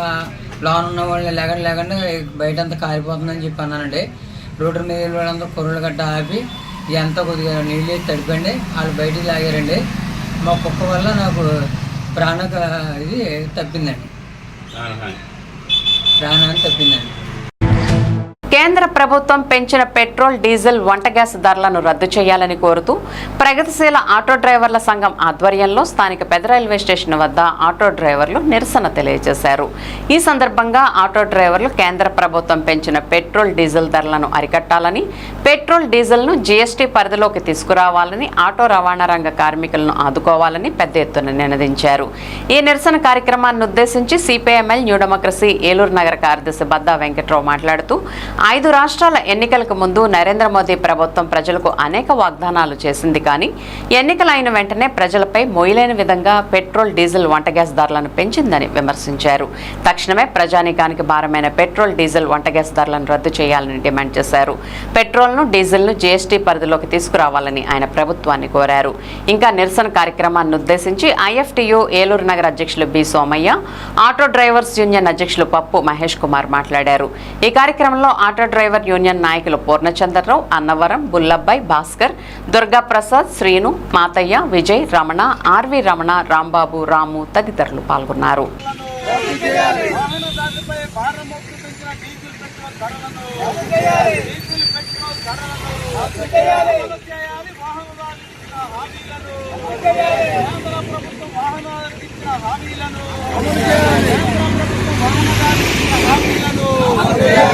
లోన్ ఉన్న వాళ్ళని లేకుండా బయట అంతా కారిపోతుందని చెప్పి అన్నానండి. రోడ్డు మీద వాళ్ళంతా కుర్రలు గట్ట ఆపి ఇదంతా కొద్దిగా నీళ్ళు తడిపండి, వాళ్ళు బయటికి లాగారండి. మా కుక్క వల్ల నాకు ఇది తప్పిందండి, ప్రాణాన్ని తప్పిందండి. కేంద్ర ప్రభుత్వం పెంచిన పెట్రోల్, డీజిల్, వంట గ్యాస్ ధరలను రద్దు చేయాలని కోరుతూ ప్రగతిశీల ఆటో డ్రైవర్ల సంఘం ఆధ్వర్యంలో స్థానిక పెద్ద రైల్వే స్టేషన్ వద్ద ఆటో డ్రైవర్లు నిరసన తెలియజేశారు. ఈ సందర్భంగా ఆటో డ్రైవర్లు కేంద్ర ప్రభుత్వం పెంచిన పెట్రోల్, డీజిల్ ధరలను అరికట్టాలని, పెట్రోల్, డీజిల్ను జీఎస్టీ పరిధిలోకి తీసుకురావాలని, ఆటో రవాణా రంగ కార్మికులను ఆదుకోవాలని పెద్ద ఎత్తున నినదించారు. ఈ నిరసన కార్యక్రమాన్ని ఉద్దేశించి సిపిఐఎంఎల్ న్యూ డెమోక్రసీ ఏలూరు నగర కార్యదర్శి బద్దా వెంకట్రావు మాట్లాడుతూ 5 రాష్ట్రాల ఎన్నికలకు ముందు నరేంద్ర మోదీ ప్రభుత్వం ప్రజలకు అనేక వాగ్దానాలు చేసింది, కానీ ఎన్నికలైన వెంటనే ప్రజలపై మోయలేని విధంగా పెట్రోల్, డీజిల్, వంట గ్యాస్ ధరలను పెంచిందని విమర్శించారు. తక్షణమే ప్రజానీకానికి భారమైన పెట్రోల్, డీజిల్, వంట గ్యాస్ ధరలను రద్దు చేయాలని డిమాండ్ చేశారు. పెట్రోల్ను, డీజిల్ను జీఎస్టీ పరిధిలోకి తీసుకురావాలని ఆయన ప్రభుత్వాన్ని కోరారు. ఇంకా నిరసన కార్యక్రమాన్ని ఉద్దేశించి ఐఎఫ్టియు ఏలూరు నగర అధ్యక్షులు B Somaiah, auto drivers union అధ్యక్షులు పప్పు మహేష్ కుమార్ మాట్లాడారు. ఈ కార్యక్రమంలో ఆటో డ్రైవర్ యూనియన్ నాయకులు పూర్ణచంద్రరావు, అన్నవరం, బుల్లబ్బాయి, భాస్కర్, దుర్గాప్రసాద్, శ్రీను, మాతయ్య, విజయ్, రమణ, ఆర్వి రమణ, రాంబాబు, రాము తదితరులు పాల్గొన్నారు.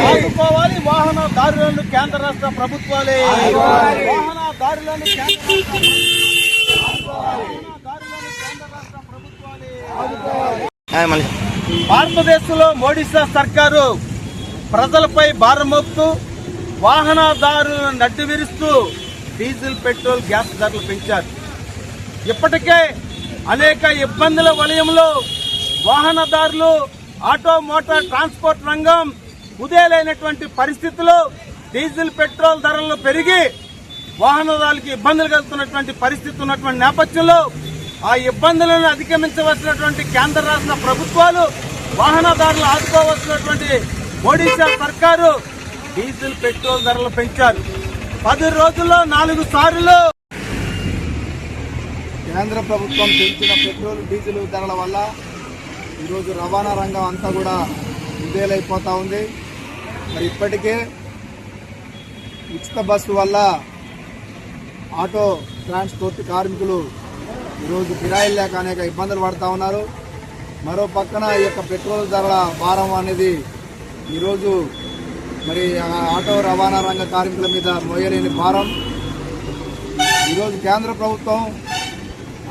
ఆదుకోవాలి వాహనదారులను కేంద్ర రాష్ట్ర ప్రభుత్వాలే. వాహనదారులను భారతదేశంలో మోడీ సర్కారు ప్రజలపై భారం మోపుతూ వాహనదారులను నడ్డు విరుస్తూ డీజిల్, పెట్రోల్, గ్యాస్ ధరలు పెంచారు. ఇప్పటికే అనేక ఇబ్బందుల వలయంలో వాహనదారులు, ఆటో మోటార్ ట్రాన్స్పోర్ట్ రంగం కుదేలైనటువంటి పరిస్థితుల్లో డీజిల్, పెట్రోల్ ధరలు పెరిగి వాహనదారులకు ఇబ్బందులు కలుగుతున్నటువంటి పరిస్థితి ఉన్నటువంటి నేపథ్యంలో ఆ ఇబ్బందులను అధిగమించవలసినటువంటి కేంద్ర రాష్ట్ర ప్రభుత్వాలు వాహనదారులు ఆదుకోవాల్సినటువంటి మోడీ సర్కారు డీజిల్, పెట్రోల్ ధరలు పెంచారు. 10 రోజుల్లో 4 సార్లు కేంద్ర ప్రభుత్వం పెంచిన పెట్రోల్, డీజిల్ ధరల వల్ల ఈరోజు రవాణా రంగం అంతా కూడా కుదేలైపోతూ ఉంది. మరి ఇప్పటికే ఉచిత బస్సు వల్ల ఆటో ట్రాన్స్పోర్ట్ కార్మికులు ఈరోజు కిరాయిలు లేక అనేక ఇబ్బందులు పడుతూ ఉన్నారు. మరో పక్కన ఈ యొక్క పెట్రోల్ ధరల భారం అనేది ఈరోజు మరి ఆటో రవాణా రంగ కార్మికుల మీద మోయలేని భారం. ఈరోజు కేంద్ర ప్రభుత్వం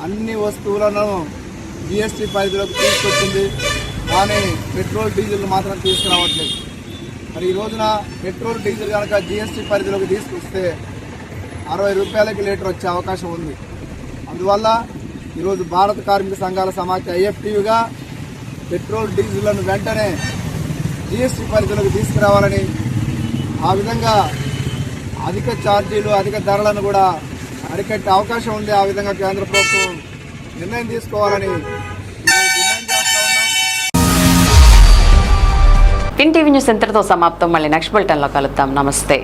అన్ని వస్తువులను జీఎస్టీ పరిధిలోకి తీసుకొచ్చింది, కానీ పెట్రోల్, డీజిల్ మాత్రం తీసుకురావట్లేదు. మరి ఈ రోజున పెట్రోల్, డీజిల్ కనుక జీఎస్టీ పరిధిలోకి తీసుకొస్తే 60 రూపాయలకి లీటర్ వచ్చే అవకాశం ఉంది. అందువల్ల ఈరోజు భారత కార్మిక సంఘాల సమాఖ్య ఐఎఫ్టీయుగా పెట్రోల్, డీజిల్లను వెంటనే జీఎస్టీ పరిధిలోకి తీసుకురావాలని, ఆ విధంగా అధిక ఛార్జీలు, అధిక ధరలను కూడా అరికట్టే అవకాశం ఉంది. ఆ విధంగా కేంద్ర ప్రభుత్వం నిర్ణయం తీసుకోవాలని డిమాండ్ చేస్తా ఉన్నాం. టీవీ న్యూస్ ఇంతటితో సమాప్తం. మళ్ళీ నెక్స్ట్ బులెటిన్లో కలుద్దాం. నమస్తే.